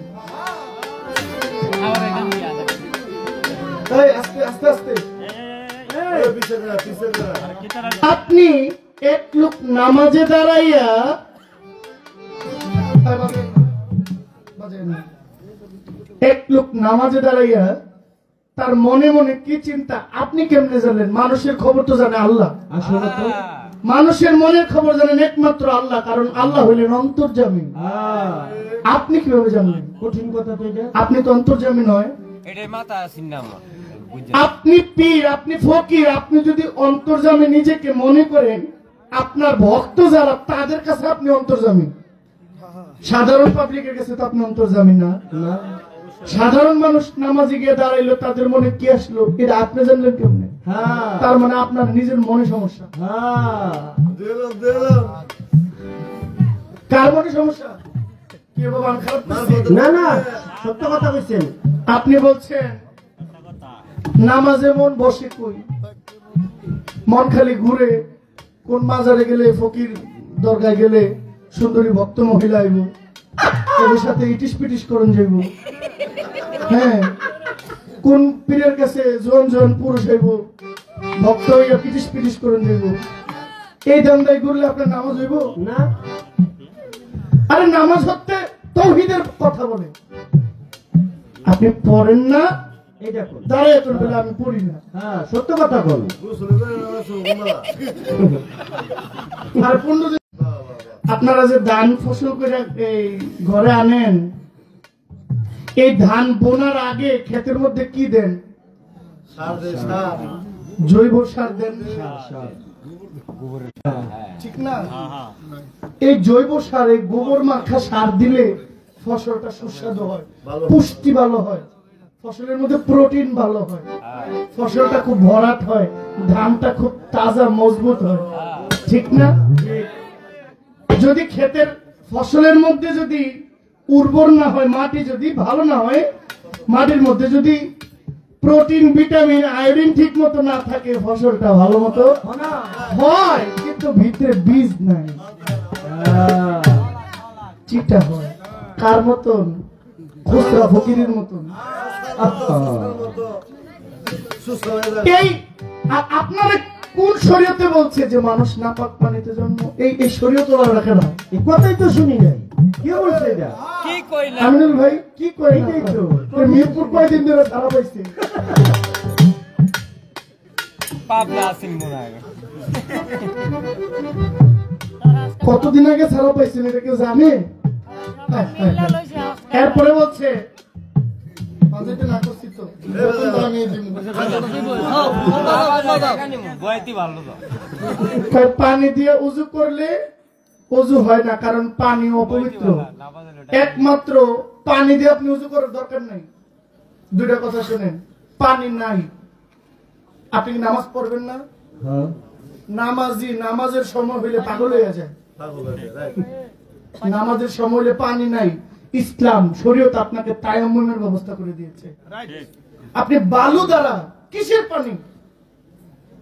এই, আস্তে আস্তে আস্তে। আপনি এক লোক নামাজে দাঁড়াইয়া এক লোক নামাজে দাঁড়াইয়া তার মনে মনে কি চিন্তা আপনি কেমনে জানেন? মানুষের খবর তো জানে আল্লাহ। আসলে তো মানুষের মনের খবর জানেন একমাত্র আল্লাহ, কারণ আল্লাহ হইলেন অন্তর্যামী। আপনি কিভাবে জানলেন? কঠিন কথা তো এটা। আপনি তো অন্তর্যামী নয়, এটাই মাথা আছেন না আমার আপনি পীর, আপনি ফকির। আপনি যদি অন্তর্যামী নিজেকে মনে করেন, আপনার ভক্ত যারা তাদের কাছে আপনি অন্তর্যামী, সাধারণ পাবলিকের কাছে তো আপনি অন্তর্যামী না। না সাধারণ মানুষ নামাজে গিয়ে দাঁড়াইলো, তাদের মনে কি আসলো এটা আপনি জানলেন কেমনে? হ্যাঁ তার মানে আপনার নিজের মনে সমস্যা। হ্যাঁ কার মনে সমস্যা? কি বাবা আমি খারাপ বলছি? না না সত্য কথা বলছেন। আপনি বলছেন নামাজে মন বসে কই, মন খালি ঘুরে, কোন মাজারে গেলে, ফকির দরগায় গেলে সুন্দরী ভক্ত মহিলা আইব, এদের সাথে ইটিস পিটিস করুন যাইব। হ্যাঁ, কোন পীরের কাছে জোয়ান জোয়ান পুরুষ আইব, ভক্ত হইয়া পিটিস পিটিস করুন যাইব। এই দান্দায় ঘুরলে আপনার নামাজ হইব না আরে নামাজ হচ্ছে তাওহীদের কথা বলে। আপনি পড়েন না, এটা কোন? দাঁড়ায় এখন বলে আমি পড়ি না। হ্যাঁ সত্য কথা বল। আর 15 দিন আপনারা যে ধান ফসল করে এই ঘরে আনেন, এই ধান বোনার আগে ক্ষেতের মধ্যে কি দেন? জৈব সার দেন, ঠিক না? এই জৈব সার, এই গোবর মাখা সার দিলে ফসলটা সুস্বাদু হয়, পুষ্টি ভালো হয়, ফসলের মধ্যে প্রোটিন ভালো হয়, ফসলটা খুব ভরাট হয়, ধানটা খুব তাজা মজবুত হয়, ঠিক না? যদি ক্ষেতের ফসলের মধ্যে যদি উর্বর না হয়, মাটি যদি ভালো না হয়, মাটির মধ্যে যদি প্রোটিন, ভিটামিন, আয়োডিন ঠিক মতো না থাকে, ফসলটা ভালো মতো হয়, কিন্তু ভিতরে বীজ নাই, চিটা হয়। কার মতন? খুচরা ফকিরের মতন। এই আপনারা কোন শরীয়তে বলছে যে মানুষ নাপাক পানিতে জন্ম? এই শরীয়ত রাখে না, এই কথাই তো শুনি নাই। কি বলছে এটা? কি কইলা আমিনুল ভাই কি করে? এইটাই তো। মিরপুর কয়দিন ধরে ছাড়া পাইছে? পাবনা আছেন মনে হয় কতদিন আগে ছাড়া পাইছেন এটা কেউ জানে? এরপরে বলছে না করছি তো, আমি দিব। বয়তি ভালো তো পানি দিয়ে উজু করলে উজু হয় না, কারণ পানি অপবিত্র। একমাত্র পানি দিয়ে আপনি উজু করার দরকার নাই। দুইটা কথা শুনেন, পানি নাই, আপনি নামাজ পড়বেন না। হ্যাঁ নামাজি নামাজের সময় হইলে পাগল হয়ে যায়। নামাজের সময় হইলে পানি নাই, ইসলাম শরীয়ত আপনাকে তায়াম্মুমের ব্যবস্থা করে দিয়েছে। আপনি বালু দ্বারা কিসের পানি?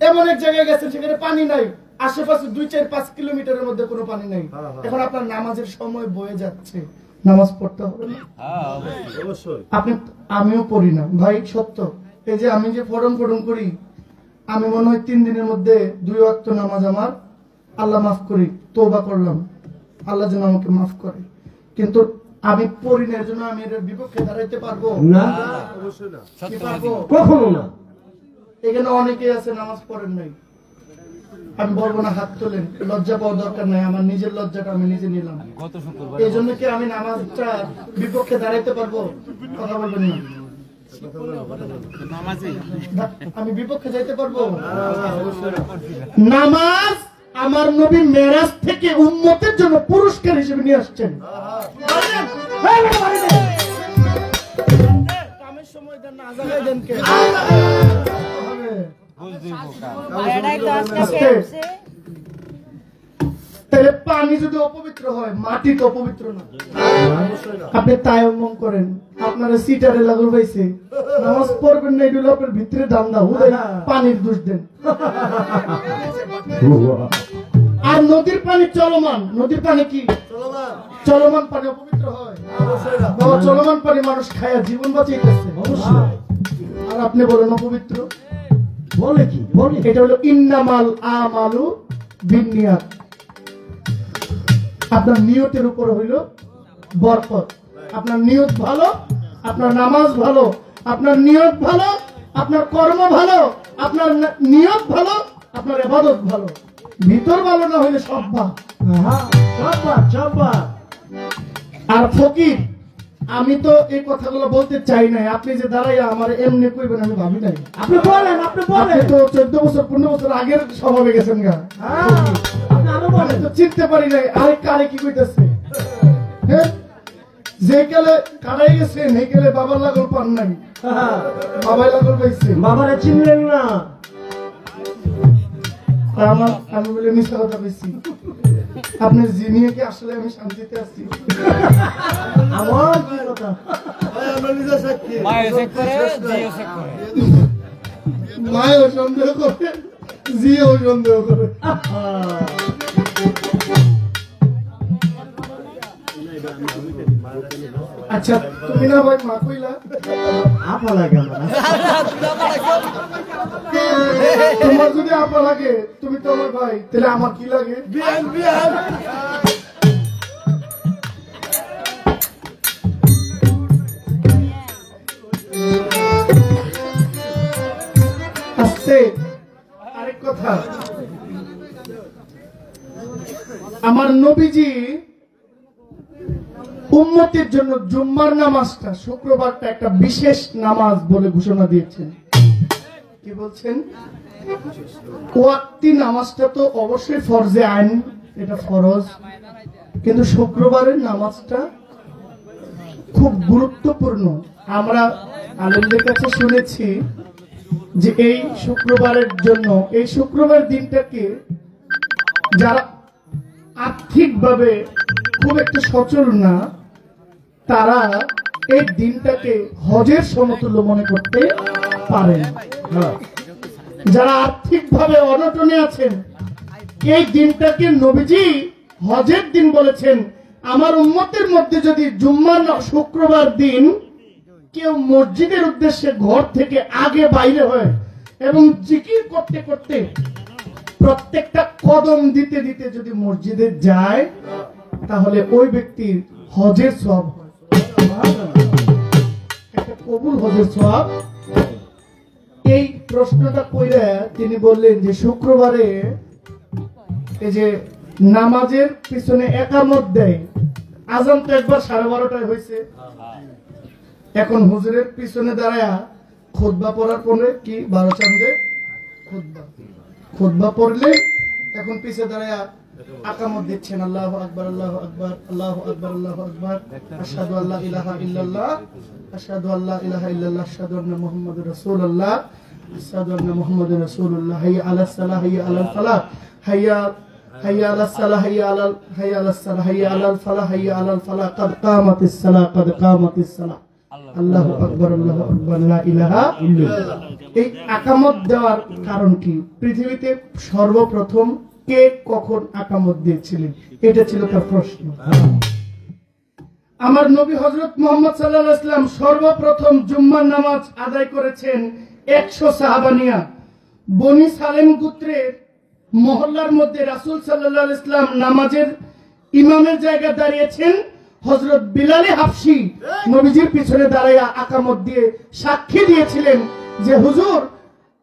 এমন এক জায়গায় গেছেন সেখানে পানি নাই, আশেপাশে 2-4-5 কিলোমিটারের মধ্যে কোনো পানি নাই, এখন আপনার নামাজের সময় বয়ে যাচ্ছে, নামাজ পড়তে হবে না? আপনি, আমিও পড়ি না ভাই, সত্য। এই যে আমি যে ফরম করি, আমি মনে হয় 3 দিনের মধ্যে 2 ওয়াক্ত নামাজ আমার আল্লাহ মাফ করি, তওবা করলাম, আল্লাহ যেন আমাকে মাফ করে, কিন্তু আমি পড়ি না। এর জন্য আমি এর বিপক্ষে দাঁড়াইতে পারবো না, কি পারবো? কখনো না। এখানে অনেকে আছে নামাজ পড়েন নাই, আমি বলবো না হাত তোলেন, লজ্জা পাওয়ার দরকার নাই, আমার নিজের লজ্জাটা আমি নিজে নিলাম। এই জন্য কি আমি নামাজটা বিপক্ষে দাঁড়াইতে পারবো? কথা বলবেন না, আমি বিপক্ষে যাইতে পারবো? নামাজ আমার নবী মেরাজ থেকে উম্মতের জন্য পুরস্কার হিসেবে নিয়ে আসছেন। কামের সময় দেন না, আজানে দেন কে? এটাই তো আজকে পেয়েছে। তাহলে পানি যদি অপবিত্র হয়, মাটি তো অপবিত্র না। আপনি তায়াম্মুম করেন, আপনারা সিটারে লাগল পাইছে, নামাজ পড়বেন না, এগুলো আপনার ভিতরে দান্দা হুদাই পানির দোষ দেন। আর নদীর পানি চলমান, নদীর পানি কি চলমান পানি অপবিত্র হয়? বাবা, চলমান পানি মানুষ খায়া জীবন বাঁচাইতেছে, আর আপনি বলেন অপবিত্র। বলে কি বলে? এটা হলো ইন্নামাল আমালু বিন্নিয়াত। আপনার নিয়তের উপর হইল বরকত। আপনার নিয়ত ভালো, আপনার নামাজ ভালো, আপনার নিয়ত ভালো, আপনার কর্ম ভালো, আপনার নিয়ত ভালো, আপনার ইবাদত ভালো। ভিতর ভালো না হইলে সব বাদ। আর ফকির, আমি তো এই কথাগুলো বলতে চাই নাই, আপনি যে দাঁড়াইয়া আমার এমনি কইবেন আমি ভাবি নাই। আপনি বলেন, আপনি বলেন। আপনি তো 14 বছর 15 বছর আগের স্বভাবে গেছেন গা। আপনি আরো আমি বলেন। তো চিনতে পারি নাই আরে কারে কি কইতেছে। হ্যাঁ, যে কালে কারাই গেছে এই কালে বাবার লাগল পান নাই, বাবাই লাগল পাইছে। বাবারে চিনলেন না? আর আমি বলে মিশা কথা কইছি। আপনি জিনিয়ে কি আসলে আমি শান্তিতে আছি? আমার কি কথা? আমরা নিজে সাক্ষী মায়ের চেক করে জিও চেক করে মায়েও সন্দেহ করে, জিও সন্দেহ করে। আচ্ছা, তুমি না ভাই মা কইলা, আপা লাগে আমার। তোমার যদি আপা লাগে, তুমি তো আমার ভাই, তাহলে আমার কি লাগে? বিয়ান বিয়ান আসছে আরেক কথা, আমার নবীজি উম্মতের জন্য জুম্মার নামাজটা, শুক্রবারটা একটা বিশেষ নামাজ বলে ঘোষণা দিয়েছেন। কি বলছেন? ওয়াক্তি নামাজটা তো অবশ্যই ফরজে আইন, এটা ফরজ, কিন্তু শুক্রবারের নামাজটা খুব গুরুত্বপূর্ণ। আমরা আলেমদের কাছে শুনেছি যে এই শুক্রবারের জন্য, এই শুক্রবার দিনটাকে যারা আর্থিকভাবে খুব একটা সচল না, তারা এই দিনটাকে হজের সমতুল্য মনে করতে পারেন। যারা আর্থিকভাবে অনটনে আছেন, এই দিনটাকে নবীজি হজের দিন বলেছেন। আমার উম্মতের মধ্যে যদি জুম্মার শুক্রবার দিন কেউ মসজিদের উদ্দেশ্যে ঘর থেকে আগে বাইরে হয় এবং জিকির করতে করতে প্রত্যেকটা কদম দিতে দিতে যদি মসজিদে যায়, তাহলে ওই ব্যক্তির হজের সওয়াব হয়, একটা কবুল হজের সওয়াব। এই প্রশ্নটা কইরা তিনি বললেন যে শুক্রবারে এই যে নামাজের পিছনে একামত দেয়, আজান তো একবার 12:30টায় হয়েছে, এখন হুজুরের পিছনে দাঁড়ায়া খুতবা পড়ার পরে কি 12 চান্দে খুতবা পড়লে এখন পিছে দাঁড়ায়া আকামত দিচ্ছেন, আল্লাহু আকবার আল্লাহু আকবার আল্লাহু আকবার আল্লাহু আকবার, আশহাদু আল্লা ইলাহা ইল্লাল্লাহ আশহাদু আল্লা ইলাহা ইল্লাল্লাহ আশহাদু আন্না মুহাম্মাদুর রাসূলুল্লাহ আশহাদু আন্না মুহাম্মাদুর রাসূলুল্লাহ, হাইয়া আলাস সালাহ হাইয়া আলাল ফালাহ, হাইয়া আলাস সালাহ হাইয়া আলাস সালাহ হাইয়া আলাল ফালাহ, হাইয়া আলাল ফালাহ, কাদ কামাতিস সালাহ কাদ কামাতিস সালাহ, আল্লাহু আকবার আল্লাহু আকবার লা ইলাহা ইল্লাল্লাহ। এই আকামত দেওয়ার কারণ কি? পৃথিবীতে সর্বপ্রথম কে কখন আকামত দিয়েছিলেন, এটা ছিল তার প্রশ্ন। আমার নবী হযরত মুহাম্মদ সাল্লাল্লাহু আলাইহি ওয়াসাল্লাম সর্বপ্রথম জুম্মার নামাজ আদায় করেছেন 100 সাহাবা নিয়া। বনি সালেম গোত্রের মহল্লার মধ্যে রাসূল সাল্লাল্লাহু আলাইহি ওয়াসাল্লাম নামাজের ইমামের জায়গায় দাঁড়িয়েছেন। হযরত বিলালে হাবশী নবীজির পিছনে দাঁড়াইয়া আকামত দিয়ে সাক্ষী দিয়েছিলেন যে হুজুর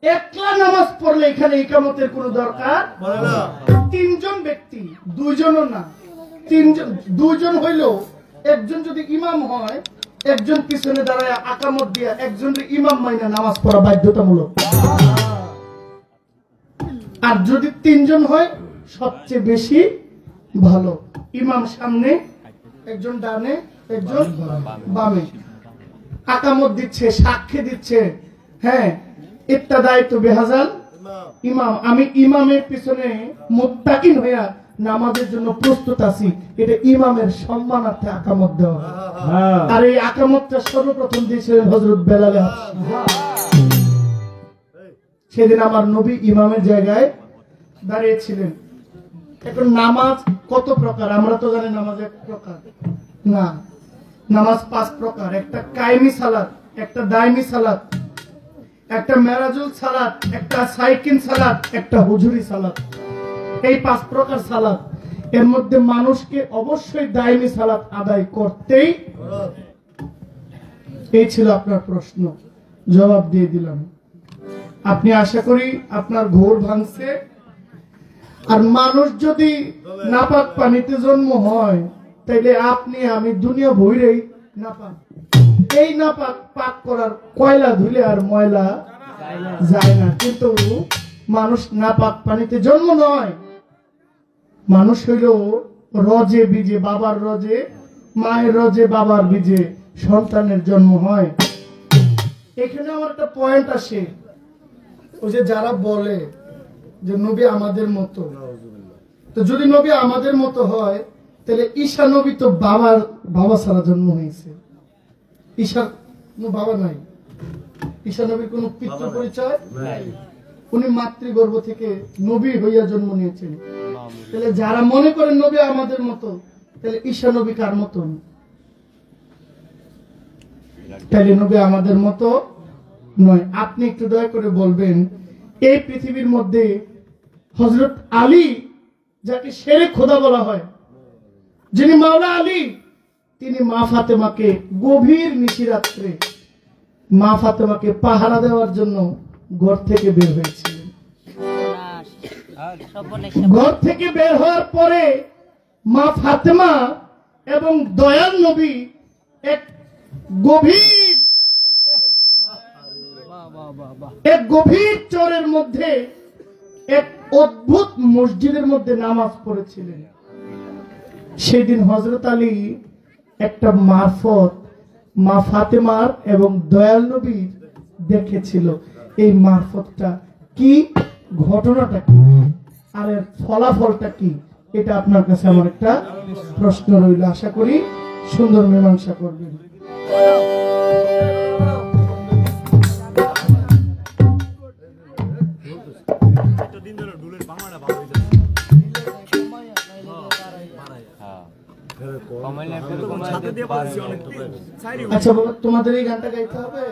একলা নামাজ পড়লে এখানে ইকামতের কোনো দরকার বলে না। তিনজন ব্যক্তি, দুইজনও না, তিনজন, দুইজন হইলেও একজন যদি ইমাম হয়, একজন পিছনে দাঁড়ায় আকামত দিয়া একজনের ইমাম মাইনা নামাজ পড়া বাধ্যতামূলক। আর যদি তিনজন হয় সবচেয়ে বেশি ভালো। ইমাম সামনে, একজন ডানে, একজন বামে, আকামত দিচ্ছে, সাক্ষী দিচ্ছে। হ্যাঁ, ইত্তাদাইতু বিহাজাল ইমাম, আমি ইমামের পিছনে মুত্তাকিন হইয়া নামাজের জন্য প্রস্তুত আছি, এটা ইমামের সম্মানার্থে আকামত দেওয়া হয়। হ্যাঁ আর এই আকামতটা সর্বপ্রথম দিয়েছিলেন হযরত বেলাল হাবশী। সেদিন আমার নবী ইমামের জায়গায় দাঁড়িয়েছিলেন। এখন নামাজ কত প্রকার? আমরা তো জানি নামাজ এক প্রকার না, নামাজ 5 প্রকার। একটা কায়েমি সালাত, একটা দায়মি সালাত, একটা মেরাজুল সালাত, একটা সাইকিন সালাত, একটা হুজুরি সালাত। এই 5 প্রকার সালাত, এর মধ্যে মানুষকে অবশ্যই দায়মি সালাত আদায় করতেই। এই ছিল আপনার প্রশ্ন, জবাব দিয়ে দিলাম। আপনি আশা করি আপনার ঘোর ভাঙছে। আর মানুষ যদি নাপাক পানিতে জন্ম হয়, তাইলে আপনি আমি দুনিয়া ভইরেই নাপাক। এই নাপাক পাক করার কয়লা ধুলে আর ময়লা যায় না। কিন্তু মানুষ নাপাক পানিতে জন্ম নয়, মানুষ হইল রজে বীজে, বাবার রজে, মায়ের রজে, বাবার বীজে সন্তানের জন্ম হয়। এখানে আমার একটা পয়েন্ট আসে, ওই যে যারা বলে যে নবী আমাদের মতো, তো যদি নবী আমাদের মতো হয়, তাহলে ঈসা নবী তো বাবা ছাড়া জন্ম হয়েছে। ঈসার কোনো বাবা নাই, ঈসা নবীর কোনো পিতৃ পরিচয় নাই, উনি মাতৃগর্ভ থেকে নবী হইয়া জন্ম নিয়েছেন। তাহলে যারা মনে করেন নবী আমাদের মতো, তাহলে ঈসা নবী কার মতন? তাহলে নবী আমাদের মতো নয়। আপনি একটু দয়া করে বলবেন, এই পৃথিবীর মধ্যে হযরত আলী, যাকে শেরে খোদা বলা হয়, যিনি মাওলা আলী, তিনি মা ফাতেমাকে গভীর নিশিরাত্রে মা ফাতেমাকে পাহারা দেওয়ার জন্য ঘর থেকে বের হয়েছিলেন। ঘর থেকে বের হওয়ার পরে মা ফাতেমা এবং দয়াল নবী এক গভীর চরের মধ্যে এক অদ্ভুত মসজিদের মধ্যে নামাজ পড়েছিলেন। সেদিন হযরত আলী একটা মারফত মা ফাতেমার এবং দয়াল নবীর দেখেছিল। এই মারফতটা কি, ঘটনাটা কি, আর এর ফলাফলটা কি, এটা আপনার কাছে আমার একটা প্রশ্ন রইল। আশা করি সুন্দর মীমাংসা করবেন। আচ্ছা বাবা, তোমাদের এই গানটা গাইতে হবে?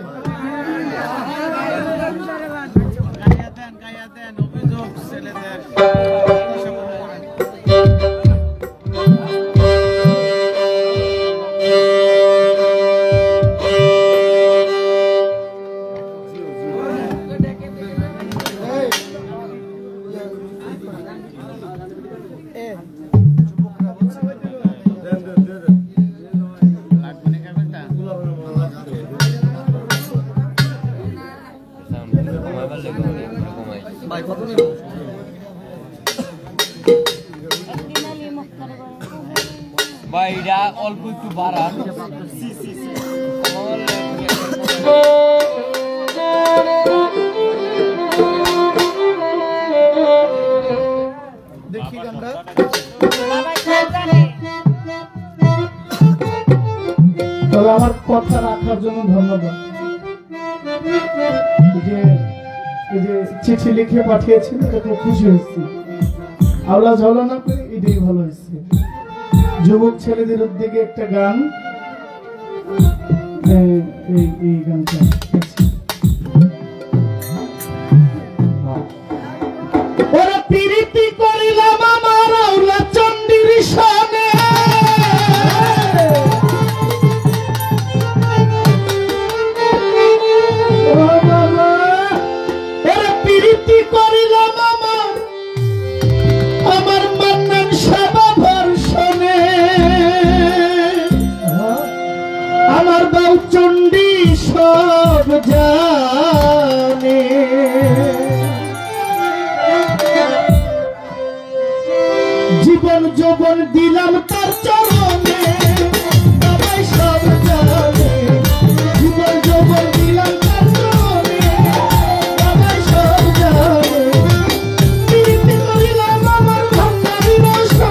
ভাইরা অল্প একটু বাড়ান। দেখি গানটা। তবে আমার কথা রাখার জন্য ধন্যবাদ। এই যে চিঠি লিখে পাঠিয়েছিল, এতে খুশি হয়েছি। আল্লাহ ঝলা না করে এটাই ভালো হয়েছে। যুবক ছেলেদের উদ্যোগে একটা গান, এই গানটা ওরা প্রীতি করিলাম আমার আউলা চণ্ডীর সনে, ওরা প্রীতি করিলাম আমার মান্নান সেবা ভর্ষণে, আমার বাউ চণ্ডী সব জানে। জীবন যৌবন দিলাম তার চরণে, সবাই সব জানে। জীবন যৌবন দিলাম তার চরণে, সবাই সব জানে। প্রীতি করিলাম আমার ভান্ডারী রসনে,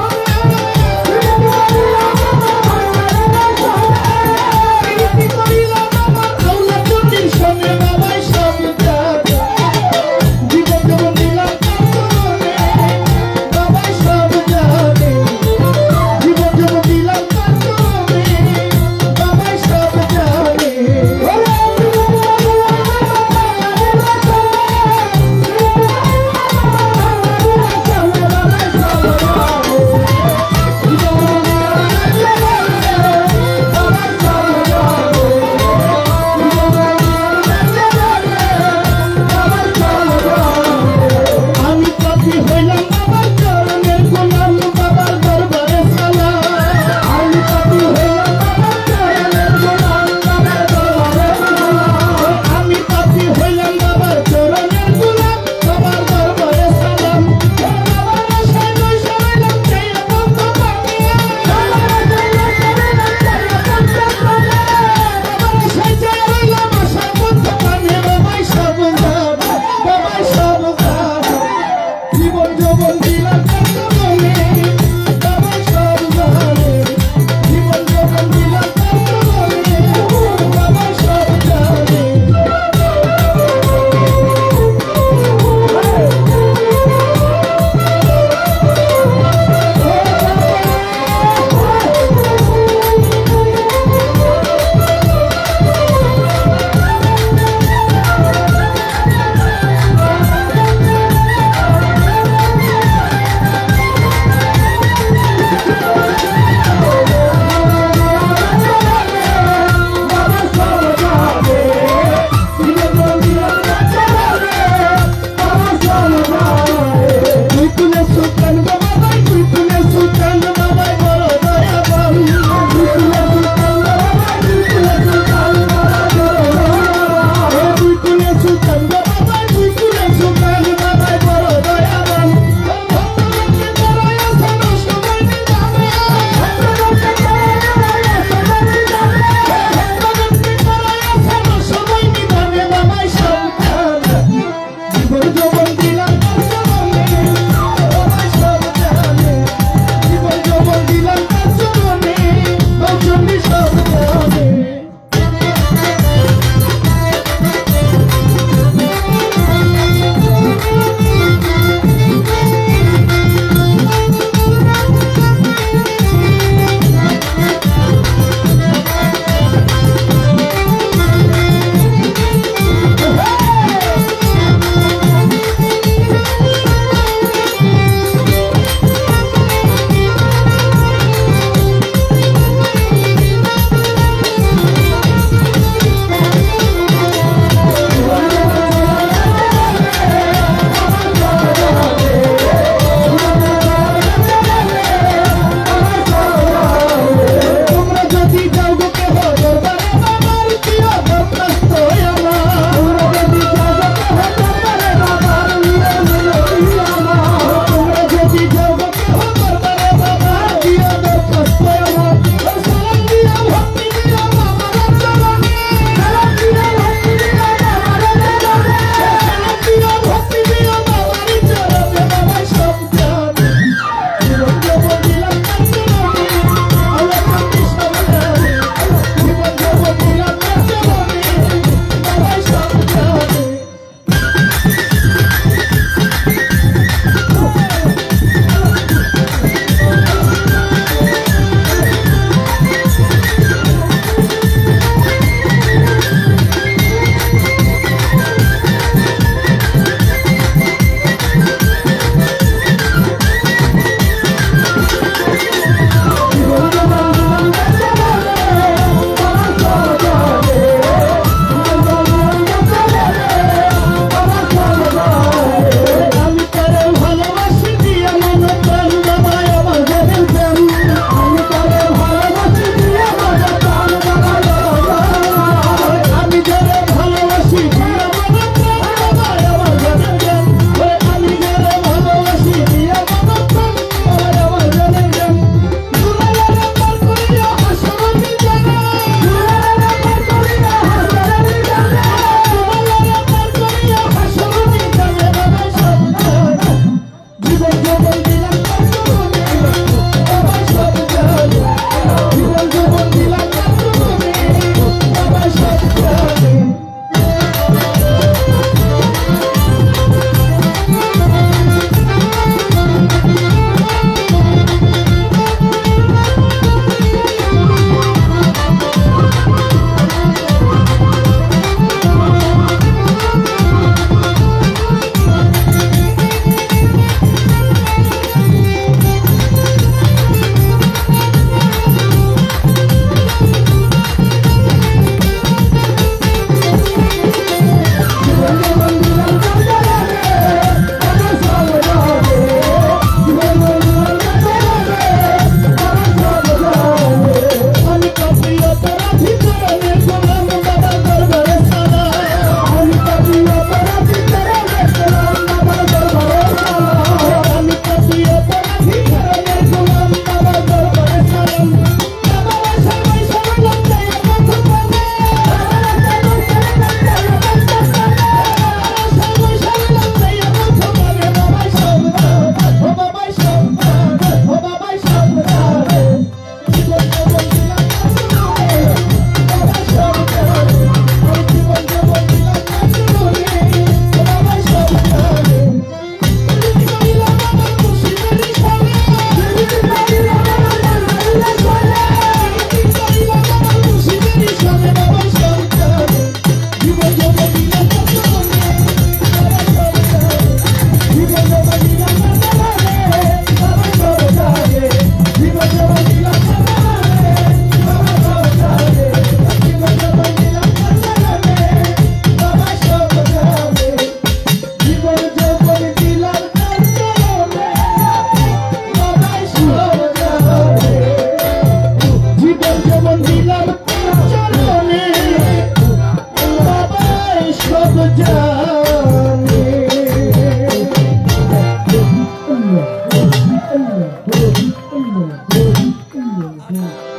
জানে।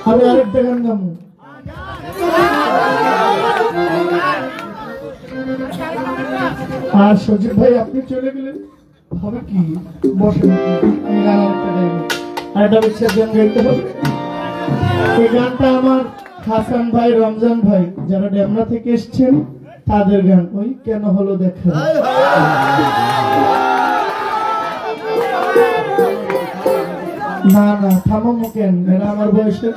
আমি আরেকটা গান গাবো। আর সজীব ভাই আপনি চলে গেলেন হবে কি, বসেন আমি গান আরেকটা গাইব, আরেকটা বিচ্ছেদ গান গাইতে হবে। এই গানটা আমার হাসান ভাই, রমজান ভাই যারা ডেমরা থেকে এসছেন তাদের গান, ওই কেন হলো দেখা। না না থামামো কেন, এরা আমার বয়সে।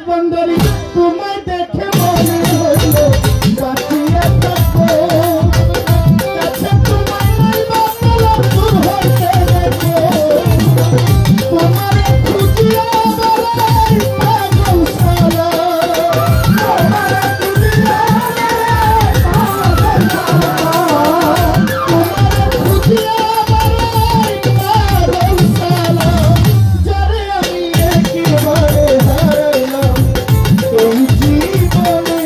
ভান্ডারি তোমায় দেখে মনে হলো বাঁচিয়ে থাকবো কাছে তোমায় লইবা দূর হইতে দেখো তোমারে খুঁজিয়া বেড়াই পাগল সালা তোমারে খুঁজিয়া বেড়াই পাগল সালা তোমারে খুঁজিয়া বেড়াই পাগল সালা যারে আমি একেবারে হারাইলাম এই জীবনে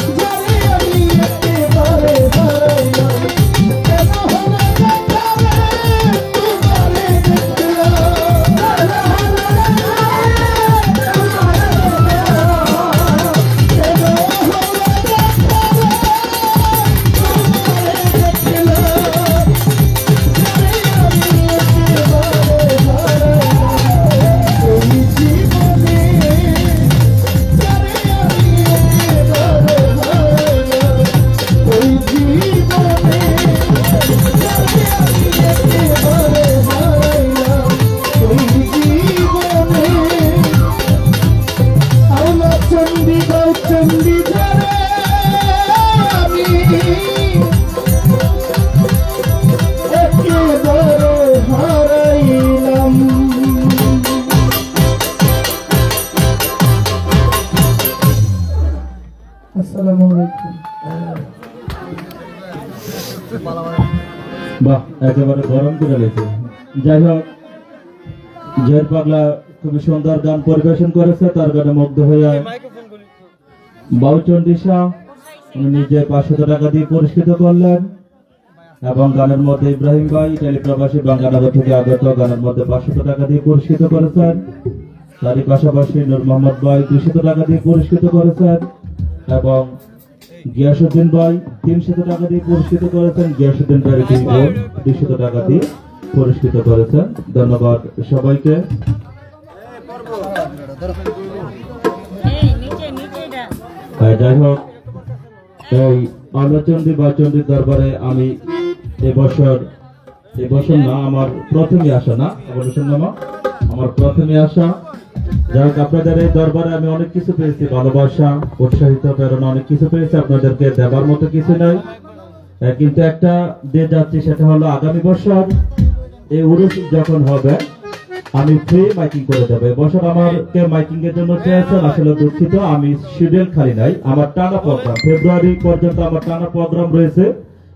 যারে আমি একেবারে হারাইলাম কেন হলো দেখা রে তোমারে চন্ডী ধরে আমি একেবারে হারাইলাম আসসালামু আলাইকুম বাহ একেবারে গরম করে লেগেছে। যাই হোক জয়ের পাগলা খুবই সুন্দর গান পরিবেশন করেছে, তার গানে মুগ্ধ হয়ে মাইক্রোফোন গুলি বাউচন্ডী শাহ উনি নিজে 500 টাকা দিয়ে পুরস্কৃত করলেন এবং গানের মধ্যে ইব্রাহিম ভাই টেলিপ্রবাসী বাংলানগর থেকে আগত গানের মধ্যে 500 টাকা দিয়ে পুরস্কৃত করেছেন। তারই পাশাপাশি নূর মোহাম্মদ ভাই 200 টাকা দিয়ে পুরস্কৃত করেছেন এবং গিয়াসউদ্দিন ভাই 300 টাকা দিয়ে পুরস্কৃত করেছেন। গিয়াসউদ্দিন ভাই 200 টাকা দিয়ে পুরস্কৃত করেছেন। ধন্যবাদ সবাইকে। এই নিচে নিচে এটা যাই হোক এই আলোচন্ডী বাচন্ডীর দরবারে আমি এবছর না আমার প্রথমে আসা না অবশ্যই না আমার প্রথমে আসা। যাই হোক আপনাদের এই দরবারে আমি অনেক কিছু পেয়েছি, ভালোবাসা উৎসাহিত প্রেরণা অনেক কিছু পেয়েছি, আপনাদেরকে দেবার মতো কিছু নাই। কিন্তু একটা দিয়ে যাচ্ছি সেটা হলো আগামী বছর এই উরুস যখন হবে আমি ফ্রি মাইকিং করে দেবো। এবছর আমাকে মাইকিং এর জন্য চেয়েছেন, আসলে দুঃখিত আমি শিডিউল খালি নাই, আমার টানা প্রোগ্রাম ফেব্রুয়ারি পর্যন্ত আমার টানা প্রোগ্রাম রয়েছে,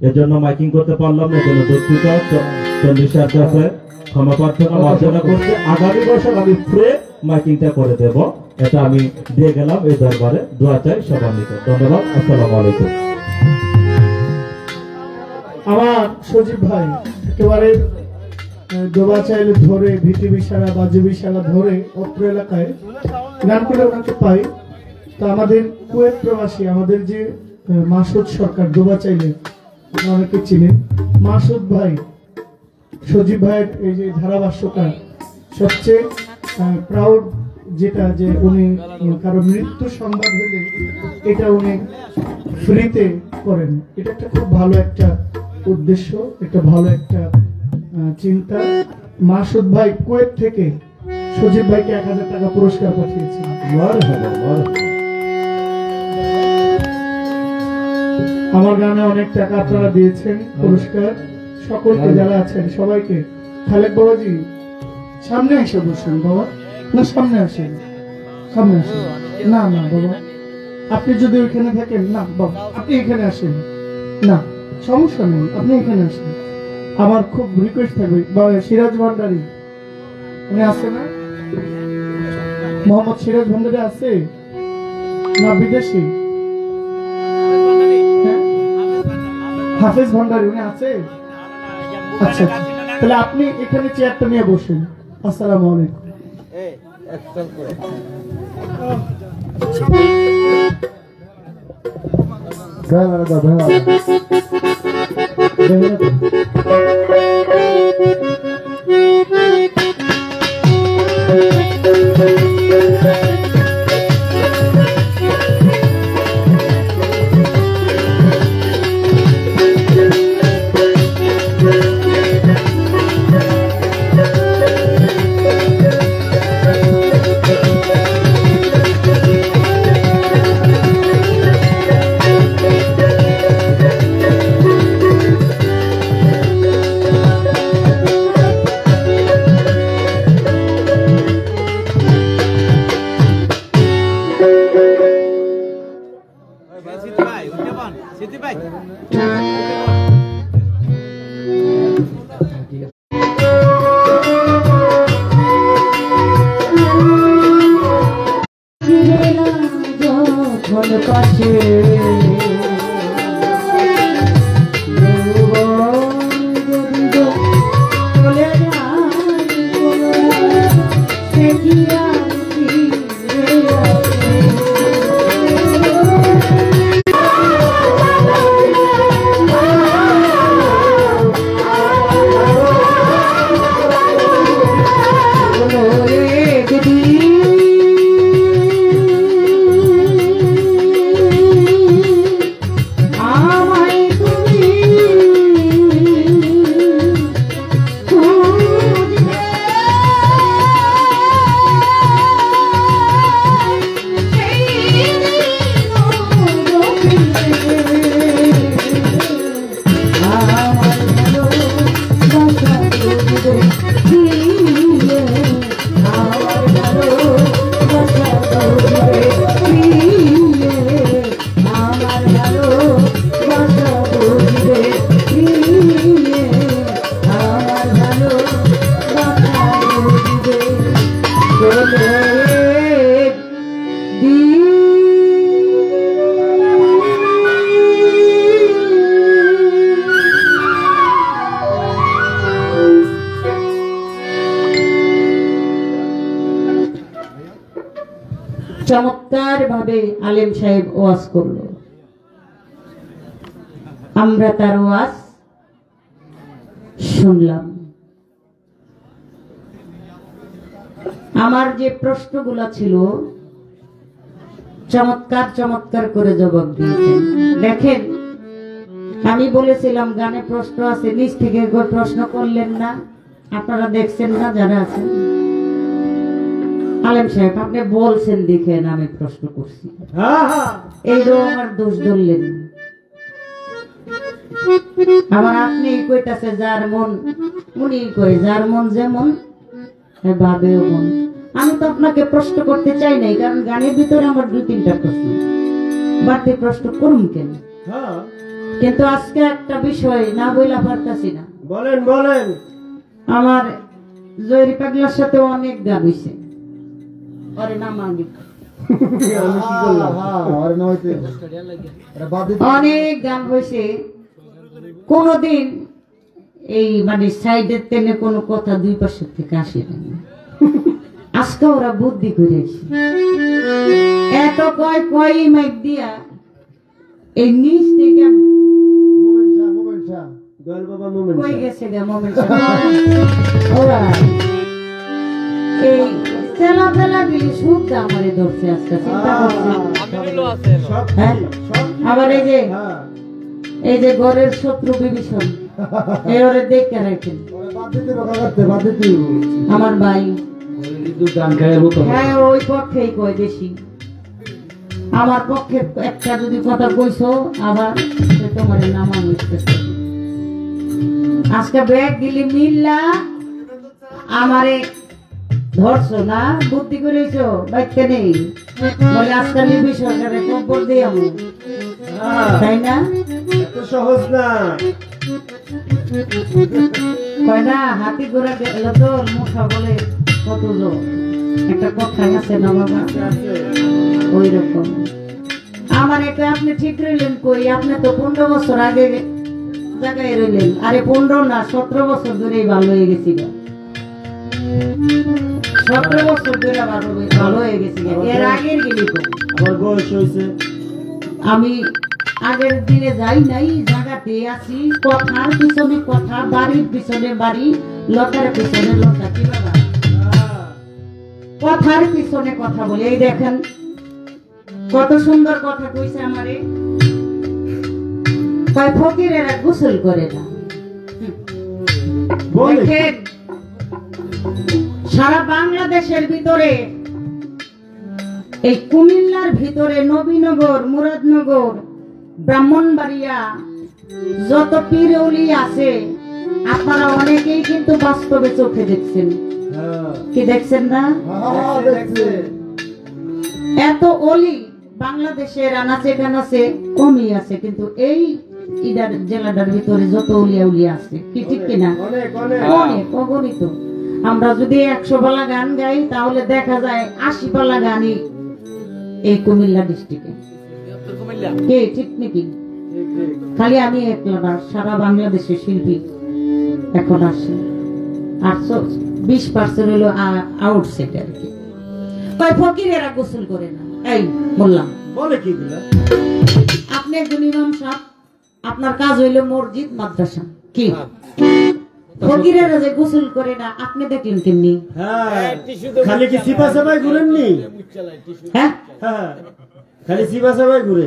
এজন্য মাইকিং করতে পারলাম না, এজন্য দুঃখিত। চল্লিশের কাছে ক্ষমা প্রার্থনা মার্জনা করতে আগামী বছর আমি ফ্রি মাইকিংটা করে দেব, এটা আমি দিয়ে গেলাম এই দরবারে। দোয়া চাই সবার নিকট। ধন্যবাদ। আসসালামু আলাইকুম। আমার সজীব ভাই একেবারে ডোবা চাইলে ধরে ভিটিভি সারা বাজেবি সারা ধরে অত্র এলাকায় গান করে ওনাকে পাই। তো আমাদের কুয়েত প্রবাসী আমাদের যে মাসুদ সরকার ডোবা চাইলে অনেকে চিনেন, মাসুদ ভাই সজীব ভাইয়ের এই যে ধারাভাষ্যকার সবচেয়ে প্রাউড যেটা যে উনি কারো মৃত্যু সংবাদ হলে এটা উনি ফ্রিতে করেন, এটা একটা খুব ভালো একটা উদ্দেশ্য, একটা ভালো একটা চিন্তা। মাসুদ ভাই কুয়েত থেকে সজীব ভাইকে 1000 টাকা পুরস্কার পাঠিয়েছেন। আমার গানে অনেক টাকা আপনারা দিয়েছেন পুরস্কার, সকলকে যারা আছেন সবাইকে। খালেক বাবাজি সামনে এসে বসেন বাবা, না সামনে আসেন, সামনে আসেন। না না বাবা আপনি যদি ওইখানে থাকেন, না বাবা আপনি এখানে আসেন, না সমস্যা নেই আপনি এখানে আসেন। আমার খুব রিকোয়েস্ট থাকবে বাবা সিরাজ ভান্ডারী উনি আছে না, মোহাম্মদ সিরাজ ভান্ডারী আছে না বিদেশি? হ্যাঁ হাফেজ ভান্ডারী উনি আছে? আচ্ছা তাহলে আপনি এখানে চেয়ারটা নিয়ে বসেন। আসসালামু আলাইকুম। মন পাশে চলে চমৎকার ভাবে আলেম সাহেব ওয়াজ করলো। আমরা তার ওয়াজ শুনলাম। আমার যে প্রশ্নগুলো ছিল চমৎকার চমৎকার করে জবাব দিয়েছেন। দেখেন, আমি বলেছিলাম গানে প্রশ্ন আছে, নিজ থেকে প্রশ্ন করলেন না, আপনারা দেখছেন না যারা আছেন। আলেম সাহেব আপনি বলছেন দেখেন আমি প্রশ্ন করছি, এই যে আমার দোষ ধরলেন। আবার আপনি কইতাছে যার মন উনি কই, যার মন যেমন ভাবেও মন। আমি তো আপনাকে প্রশ্ন করতে চাই নাই, কারণ গানের ভিতরে আমার 2-3টা প্রশ্ন, বাড়তি প্রশ্ন করুন কেন? কিন্তু আজকে একটা বিষয় না বইলা পারতাছি না। বলেন বলেন। আমার জয়রি পাগলার সাথে অনেক গান হইছে। আরে না মাগি আমি কি করলাম? আরে না হইতে অনেক গান হয়েছে। কোনদিন এই মানে সাইডের টেনে কোনো কথা দুই পাশের থেকে আসে না। আজকে ওরা বুদ্ধি করেছে, এত কয় কয় মাইক দিয়া এই নিচ থেকে দয়াল বাবা মোমেন কই গেছে গা মোমেন্ট। ওরা এই চেলা পেলা গিলি শুদ্ধ আমারে ধরছে আজকে, চিন্তা করছে। হ্যাঁ? আবার এই যে ঘরের শত্রু বিভীষণ, এরে দেখে রাখেন আমার ভাই। হ্যাঁ, ওই পক্ষেই কয় বেশি। আমার পক্ষে একটা যদি কথা কইছো আবার তোমার নামা মিশতেছে। আজকে ব্যাগ গিলি মিল্লা আমারে ধরছো না, বুদ্ধি করেছো বাইতে নেই বলে আজকাল লিপি সরকারের খবর দিই আমি, তাই না? এত সহজ না। কয় না হাতি ঘোড়া গেল তো মুখা বলে কত জোর, একটা কথাই আছে না বাবা, ওই রকম। আমার এটা আপনি ঠিক রইলেন কই? আপনি তো 15 বছর আগে জায়গায় রইলেন। আরে 15 না 17 বছর ধরেই ভালো হয়ে গেছি, 17 বছর ধরে ভালো হয়ে গেছি। এর আগের গেলি তো আমার বয়স হয়েছে। আমি আগের দিনে যাই নাই, জায়গাতে আছি, কথার পিছনে কথা, বাড়ির পিছনে বাড়ি, লতার পিছনে লতা। কি বাবা, কথার পিছনে কথা বলে। এই দেখেন কত সুন্দর কথা কইছে আমারে। কয় ফকিরেরা গোসল করে না। দেখেন সারা বাংলাদেশের ভিতরে, এই কুমিল্লার ভিতরে নবীনগর, মুরাদনগর, ব্রাহ্মণবাড়িয়া যত পীরউলি আছে আপনারা অনেকেই কিন্তু বাস্তবে চোখে দেখছেন। কি দেখছেন না? এত অলি বাংলাদেশের আনাচে কানাচে কমই আছে, কিন্তু এই জেলাটার ভিতরে যত উলিয়া উলিয়া আছে, কি ঠিক কিনা? অনেক অগণিত। আমরা যদি 100 পালা গান গাই তাহলে দেখা যায় 80 পালা গানই এই কুমিল্লা ডিস্ট্রিক্টে। কে ঠিক নাকি? খালি আমি একলা না, সারা বাংলাদেশের শিল্পী এখন আসে। 20% হলো আউটসাইড আর কি। কয় ফকিরেরা গোসল করে না। এই বললাম বলে কি দিলা? আপনি একজন ইমাম সাহেব, আপনার কাজ হইলো মসজিদ মাদ্রাসা, কি ফকিরেরা যে গোসল করে না আপনি দেখলেন কেমনি? হ্যাঁ, খালি কি সিপা সাবাই ঘুরেননি? হ্যাঁ হ্যাঁ, খালি সিপা সাবাই ঘুরে।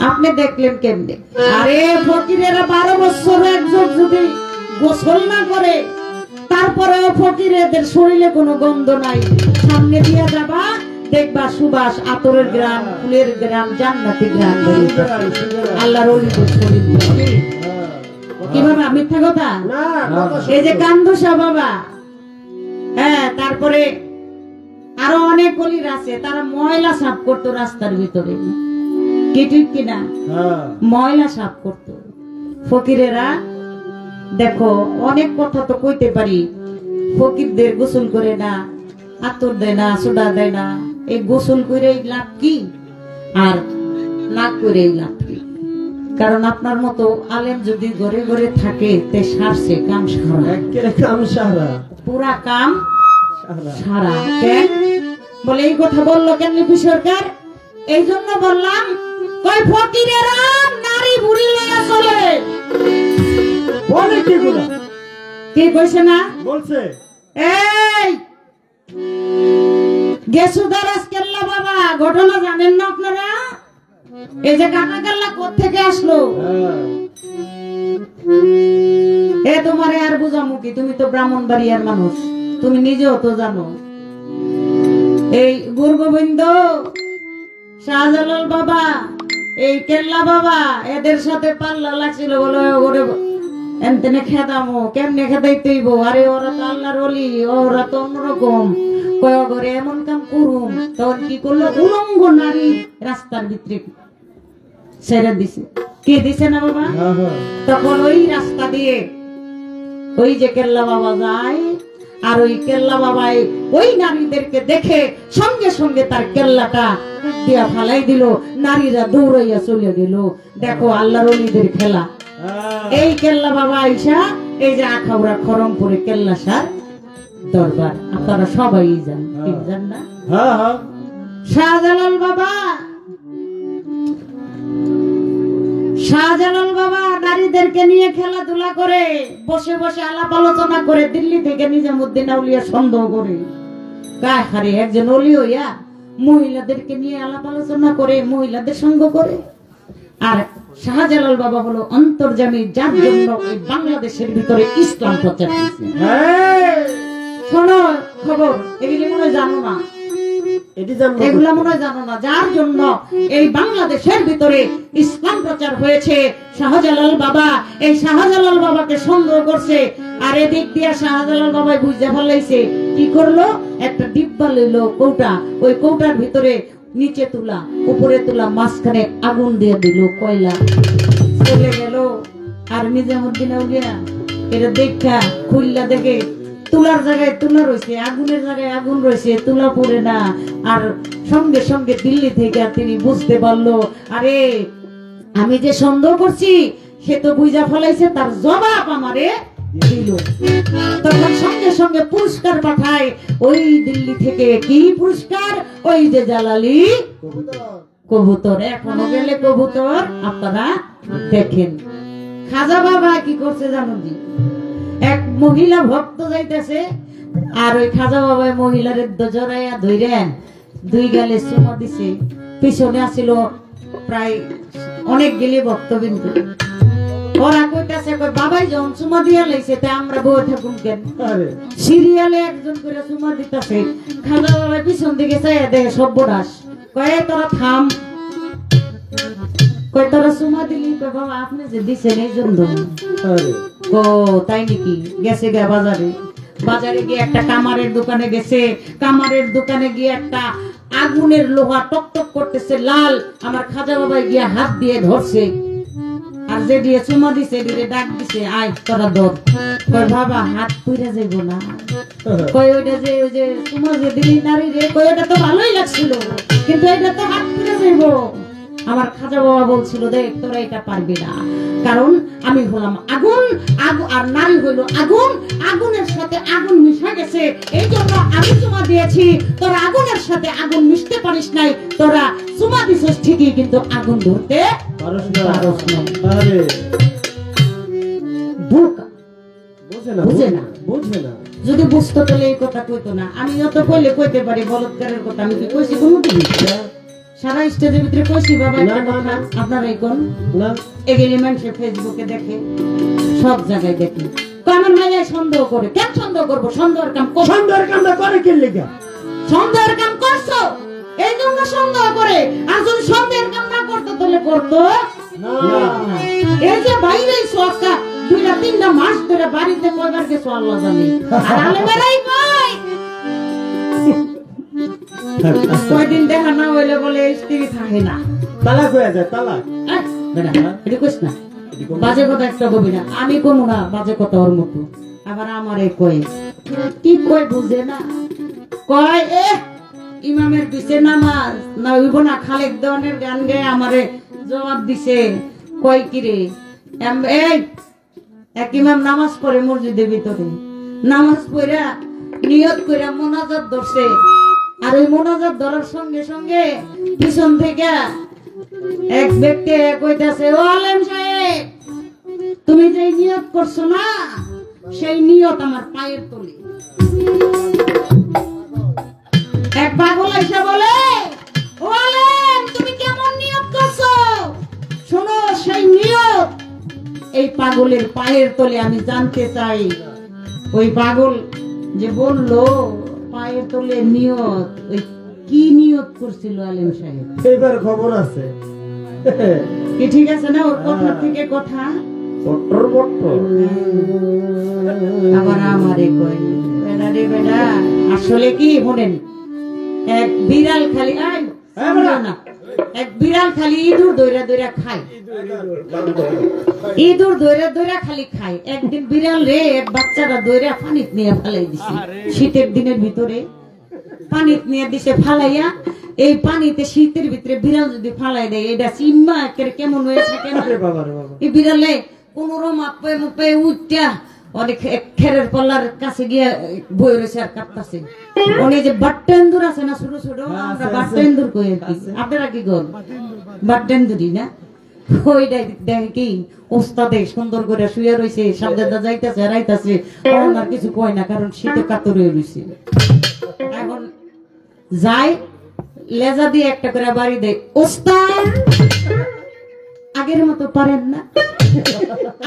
আপনি দেখলেন কেমনি? আরে ফকিরেরা 12 বছর একজন যদি গোসল না করে তারপরেও ফকিরেদের শরীরে কোনো গন্ধ নাই, সামনে দিয়ে যাবা দেখবা সুবাস, আতরের গ্রাম, ফুলের গ্রাম, জান্নাতি গ্রাম। আল্লাহর ওলিদের শরীর কি বাবা মিথ্যা কথা? এই যে কান্দুসা বাবা, হ্যাঁ, তারপরে আরো অনেক অলির আছে, তারা ময়লা সাফ করতো রাস্তার ভিতরে, কি ঠিক কিনা? ময়লা সাফ করতো। ফকিরেরা দেখো, অনেক কথা তো কইতে পারি, ফকিরদের গোসল করে না, আতর দেয় না, সোডা দেয় না, এই গোসল করে লাভ কি আর না করে লাভ কি? কারণ আপনার মতো আলেম যদি ঘরে ঘরে থাকে তে সারছে কাম সারা, কাম সারা, পুরা কাম সারা। কেন বলে এই কথা বললো কেন লিপি সরকার? এই জন্য বললাম, কই ফকিরেরা নারী বুড়ি লইয়া চলে। বলে কি গুলো? কে কইছে না? বলছে। এই গেসুদারাস কেল্লা বাবা, ঘটনা জানেন না আপনারা? এই যে কাটা কেল্লা কোত্থেকে আসলো? এ তোমারে আর বুঝামু কি? তুমি তো ব্রাহ্মণবাড়িয়ার মানুষ, তুমি নিজেও তো জানো। এই গুরগোবিন্দ, শাহজালাল বাবা, এই কেল্লা বাবা, এদের সাথে পাল্লা লাগছিল বলে ওরে এনতেনে খেদামো, কেমনে খেদাইতেইব? আরে ওরা তো আল্লাহর ওলি, ওরা তো অন্যরকম। কয় ঘরে এমন কাম করুম, তখন কি করলো? উলঙ্গ নারী রাস্তার ভিতরে ছেড়ে দিছে। কে দিছে না বাবা? তখন ওই রাস্তা দিয়ে ওই যে কেল্লা বাবা যায়, আর ওই কেল্লা বাবাই ওই নারীদেরকে দেখে সঙ্গে সঙ্গে তার কেল্লাটা দিয়া ফালাই দিল, নারীরা দৌড়াইয়া চলে গেল। দেখো আল্লাহর ওলিদের খেলা। এই কেল্লা বাবা আইসা এই যে আখাউড়া খরমপুরে কেল্লা সার দরবার, আপনারা সবাই জান না? শাহজালাল বাবা, শাহজালাল বাবা নারীদেরকে নিয়ে খেলাধুলা করে, বসে বসে আলাপ আলোচনা করে, দিল্লি থেকে নিজামুদ্দিন আউলিয়া সন্দেহ করে। কাহারে একজন ওলি হইয়া মহিলাদেরকে নিয়ে আলাপ আলোচনা করে, মহিলাদের সঙ্গ করে। আর শাহজালাল বাবা হলো অন্তর্যামী, যার জন্য এই বাংলাদেশের ভিতরে ইসলাম প্রচার হয়েছে। শোনো খবর, এগুলি মনে হয় জানো না, এগুলা মনে হয় জানো না। যার জন্য এই বাংলাদেশের ভিতরে ইসলাম প্রচার হয়েছে শাহজালাল বাবা। এই শাহজালাল বাবাকে সন্দেহ করছে, আর এদিক দিয়া শাহজালাল বাবাই বুঝতে পারলাইছে। কি করলো? একটা ডিব্বা লইলো, কৌটা, ওই কৌটার ভিতরে নিচে তুলা, উপরে তুলা, মাঝখানে আগুন দিয়ে দিল, কয়লা চলে গেল। আর নিজামুদ্দিন আউলিয়া এটা দেখা খুললা দেখে তুলার জায়গায় তুলা রয়েছে, আগুনের জায়গায় আগুন রয়েছে, তুলা পড়ে না। আর সঙ্গে সঙ্গে দিল্লি থেকে তিনি বুঝতে পারলো, আরে আমি যে সন্দেহ করছি সে তো বুঝা ফলাইছে, তার জবাব আমারে দিল। তখন সঙ্গে সঙ্গে পুরস্কার পাঠায় ওই দিল্লি থেকে। কি পুরস্কার? ওই যে জালালি কবুতর। এখনো গেলে কবুতর আপনারা দেখেন। খাজা বাবা কি করছে জানেন? এক মহিলা ভক্ত যাইতেছে, আর ওই খাজা বাবা মহিলার জড়াইয়া ধইরেন, দুই গালে চুমা দিছে। পিছনে আসিল প্রায় অনেক গেলে ভক্তবিন্দু। ওরা কইতাছে, বাবাই যখন চুমা দিয়া লাইছে তা আমরা বউ থাকুন কেন? সিরিয়ালে একজন করে চুমা দিতেছে। খাজা বাবা পিছন দিকে চাই দেখে সর্বনাশ। কয়ে তোরা থাম, কয় তোরা চুমা দিলি? কয় বাবা আপনি যে দিচ্ছেন এই জন্য। ও তাই নাকি? গেছে গে বাজারে, বাজারে গিয়ে একটা কামারের দোকানে গেছে। কামারের দোকানে গিয়ে একটা আগুনের লোহা টকটক করতেছে লাল। আমার খাজা বাবা গিয়ে হাত দিয়ে ধরছে। আর যে দিয়ে চুমা দিছে দিয়ে ডাক দিছে আয় তোরা দর কয় বাবা হাত পুড়ে যাইব না কয় ওইটা যে ওই যে চুমা যে দিলি নারী রে কয় ওটা তো ভালোই লাগছিল কিন্তু এটা তো হাত পুড়ে যাইব আমার খাজা বাবা বলছিল দেখ তোরা এটা পারবি না কারণ আমি হলাম আগুন আর নারী হইল আগুন আগুনের সাথে আগুন মিশে গেছে এই জন্য আমি চুমা দিয়েছি তোরা আগুনের সাথে আগুন মিশতে পারিস নাই তোরা চুমা দিছিস ঠিকই কিন্তু আগুন ধরতে পারিস না আরে বোকা বুঝে না বুঝে না। বুঝে না যদি বুঝতো তাহলে এই কথা কইতো না আমি যত কইলে কইতে পারি বলৎকারের কথা আমি কি কইছি কোনদিন সারা স্টেজের ভিতরে কইছি বাবা একটা কথা আপনারা কোন না এগুলি মানুষের ফেসবুকে দেখে সব জায়গায় দেখে আমার মাইয়া সন্দেহ করে কেন সন্দেহ করবো সন্দেহের কাম সুন্দর কামটা করে কে লেগা সন্দেহের কাম করছো এই জন্য সন্দেহ করে আর যদি সন্দেহের কাম না করতো তাহলে করতো না এই যে বাইরে সরকা 2-3 মাস ধরে বাড়িতে কয়বার গেছো আল্লাহ জানে আর আলেমেরাই কই কয়দিন দেখা না হইলে বলে স্ত্রী থাকে না তালাক হয়ে যায় তালাক বেটা এটা কইস না বাজে কথা একটা কবি না আমি কোনো না বাজে কথা ওর মতো আবার আমারে কই কি কই বুঝে না কয় ইমামের পিছে নামাজ না হইব না খালেক দেওয়ানের গান গেয়ে আমারে জবাব দিছে কয় কি রে এই এক ইমাম নামাজ পড়ে মসজিদের ভিতরে নামাজ পড়া নিয়ত কইরা মোনাজাত ধরছে আর ওই মোনাজাত ধরার সঙ্গে সঙ্গে পিছন থেকে এক ব্যক্তি কইতাছে ও আলেম সাহেব তুমি যে নিয়ত করছো না সেই নিয়ত আমার পায়ের তলে এক পাগল এসে বলে ও আলেম তুমি কেমন নিয়ত করছো শোনো সেই নিয়ত এই পাগলের পায়ের তলে আমি জানতে চাই ওই পাগল যে বললো পায়ের তলে নিয়ত ওই কি নিয়ত করছিল আলেম সাহেব এইবার খবর আছে কি ঠিক আছে না ওর কথা থেকে কথা বট্টর বট্টর আবার আমারে কই বেটা রে বেটা আসলে কি বলেন এক বিড়াল খালি না এক বিড়াল খালি ইঁদুর দইরা দইরা খায় ইঁদুর দইরা দইরা খালি খায় একদিন বিড়াল রে এক বাচ্চাটা দইরা পানিতে নিয়ে ফেলাই দিছে শীতের দিনের ভিতরে পানিতে নিয়ে দিছে ফালাইয়া এই পানিতে শীতের ভিতরে বিড়াল যদি ফালাই দেয় এটা চিম্মা কেমন হয়ে থাকে না এই বিড়ালে কোনোরকম মাপে মুপে উঠটা অনেক খেরের পাল্লার কাছে গিয়ে বই রয়েছে আর কাঁপতাছে অনেক যে বাট্টেন্দুর আছে না ছোট ছোট আমরা বাট্টেন্দুর কই আপনারা কি করেন বাট্টেন্দুরি না ওইটাই দেখে কি ওস্তাদে সুন্দর করে শুয়ে রয়েছে সামনে যাইতেছে রাইতাছে আর কিছু কয় না কারণ শীতে কাতর হয়ে রয়েছে এখন যাই লেজা দিয়ে একটা করে বাড়ি দেয় ওস্তাদ আগের মতো পারেন না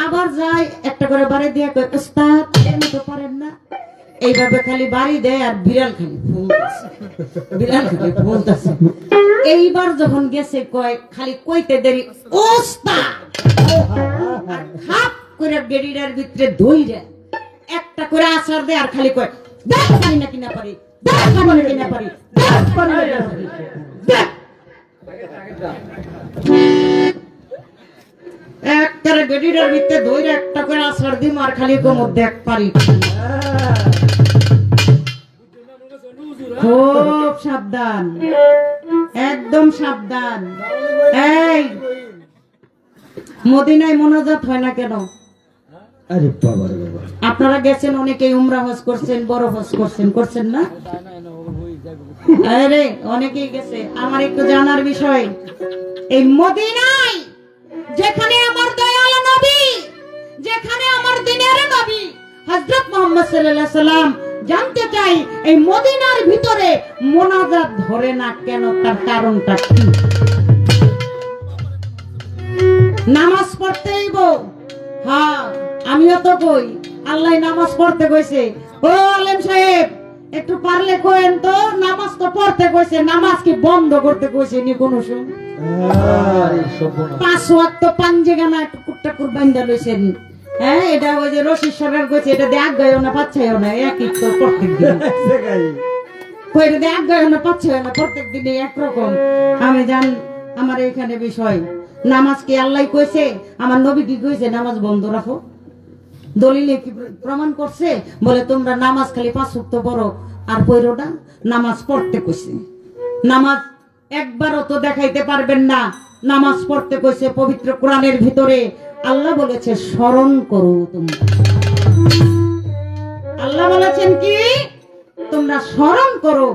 আবার যাই একটা করে বাড়ি দিয়ে কয় ওস্তাদ আগের মতো পারেন না এইভাবে খালি বাড়ি দেয় আর বিড়াল খালি ফুলতাছে এইবার যখন গেছে কয় খালি কইতে দেরি ওস্তাদ হাত করে গেড়িটার ভিতরে ধইরা একটা করে আছাড় দেয় আর খালি কয় দেখ পারি না কিনা পারি দেখ পারি কিনা পারি দেখ পারি না পারি দেখ একটা গেড়িটার ভিতরে ধইরা একটা করে আছাড় দিম আর খালি কোমর দেখ পারি খুব সাবধান একদম সাবধান এই মদিনায় মোনাজাত হয় না কেন আরে বাবা রে বাবা আপনারা গেছেন অনেকেই উমরা হজ করছেন বড় হজ করছেন না আরে অনেকেই গেছে আমার একটু জানার বিষয় এই মদিনায় যেখানে আমার দয়াল নবী যেখানে আমার দিনের নবী হযরত মুহাম্মদ সাল্লাল্লাহু আলাইহি সাল্লাম জানতে চাই এই মদিনার ভিতরে মোনাজাত ধরে না কেন তার কারণটা কি নামাজ পড়তেইব হ্যাঁ আমিও তো কই আল্লাহ নামাজ পড়তে কইছে ও আলেম সাহেব একটু পারলে কইেন তো নামাজ তো পড়তে কইছে নামাজ কি বন্ধ করতে কইছে নি কোন সময় আরে সর্বনাশ 5 ওয়াক্ত পাঞ্জেগানা একটু কুট্টা কুরবাইন্দা লইছেন হ্যাঁ এটা ওই যে রশিদ সরকার কইছে এটা দেখ গায়ও না পাচ্ছায়ও না একই তো প্রত্যেক দিন সেটাই কইরে দেখ গায়ও না পাচ্ছায়ও না প্রত্যেক দিন এক রকম আমি জান আমার এখানে বিষয় নামাজ কি আল্লাহ কইছে? আমার নবী কি কইছে নামাজ বন্ধ রাখো? দলিলে কি প্রমাণ করছে? বলে তোমরা নামাজ খালি 5 ওয়াক্ত পড়ো আর পড়ো না, নামাজ পড়তে কইছে। নামাজ একবারও তো দেখাইতে পারবেন না, নামাজ পড়তে কইছে পবিত্র কোরআনের ভিতরে। আল্লাহ বলেছে স্মরণ করো তোমরা। আল্লাহ বলেছেন কি তোমরা স্মরণ করো।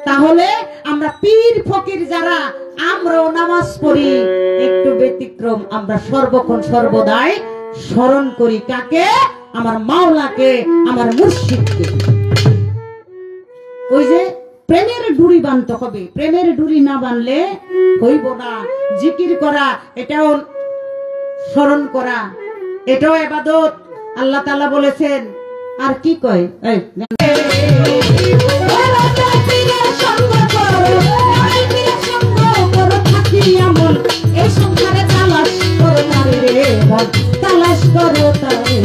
তাহলে আমরা পীর ফকির যারা আমরাও নামাজ পড়ি, একটু ব্যতিক্রম, আমরা সর্বক্ষণ সর্বদাই স্মরণ করি কাকে? আমার মাওলাকে, আমার মুর্শিদকে। ওই যে প্রেমের ডুরি বানতে হবে, প্রেমের ডুরি না বানলে হইব না। জিকির করা এটাও স্মরণ করা, এটাও ইবাদত। আল্লাহ তাআলা বলেছেন আর কি কয়, এই সংসারে তালাশ করো তারে, তালাশ করো তারে।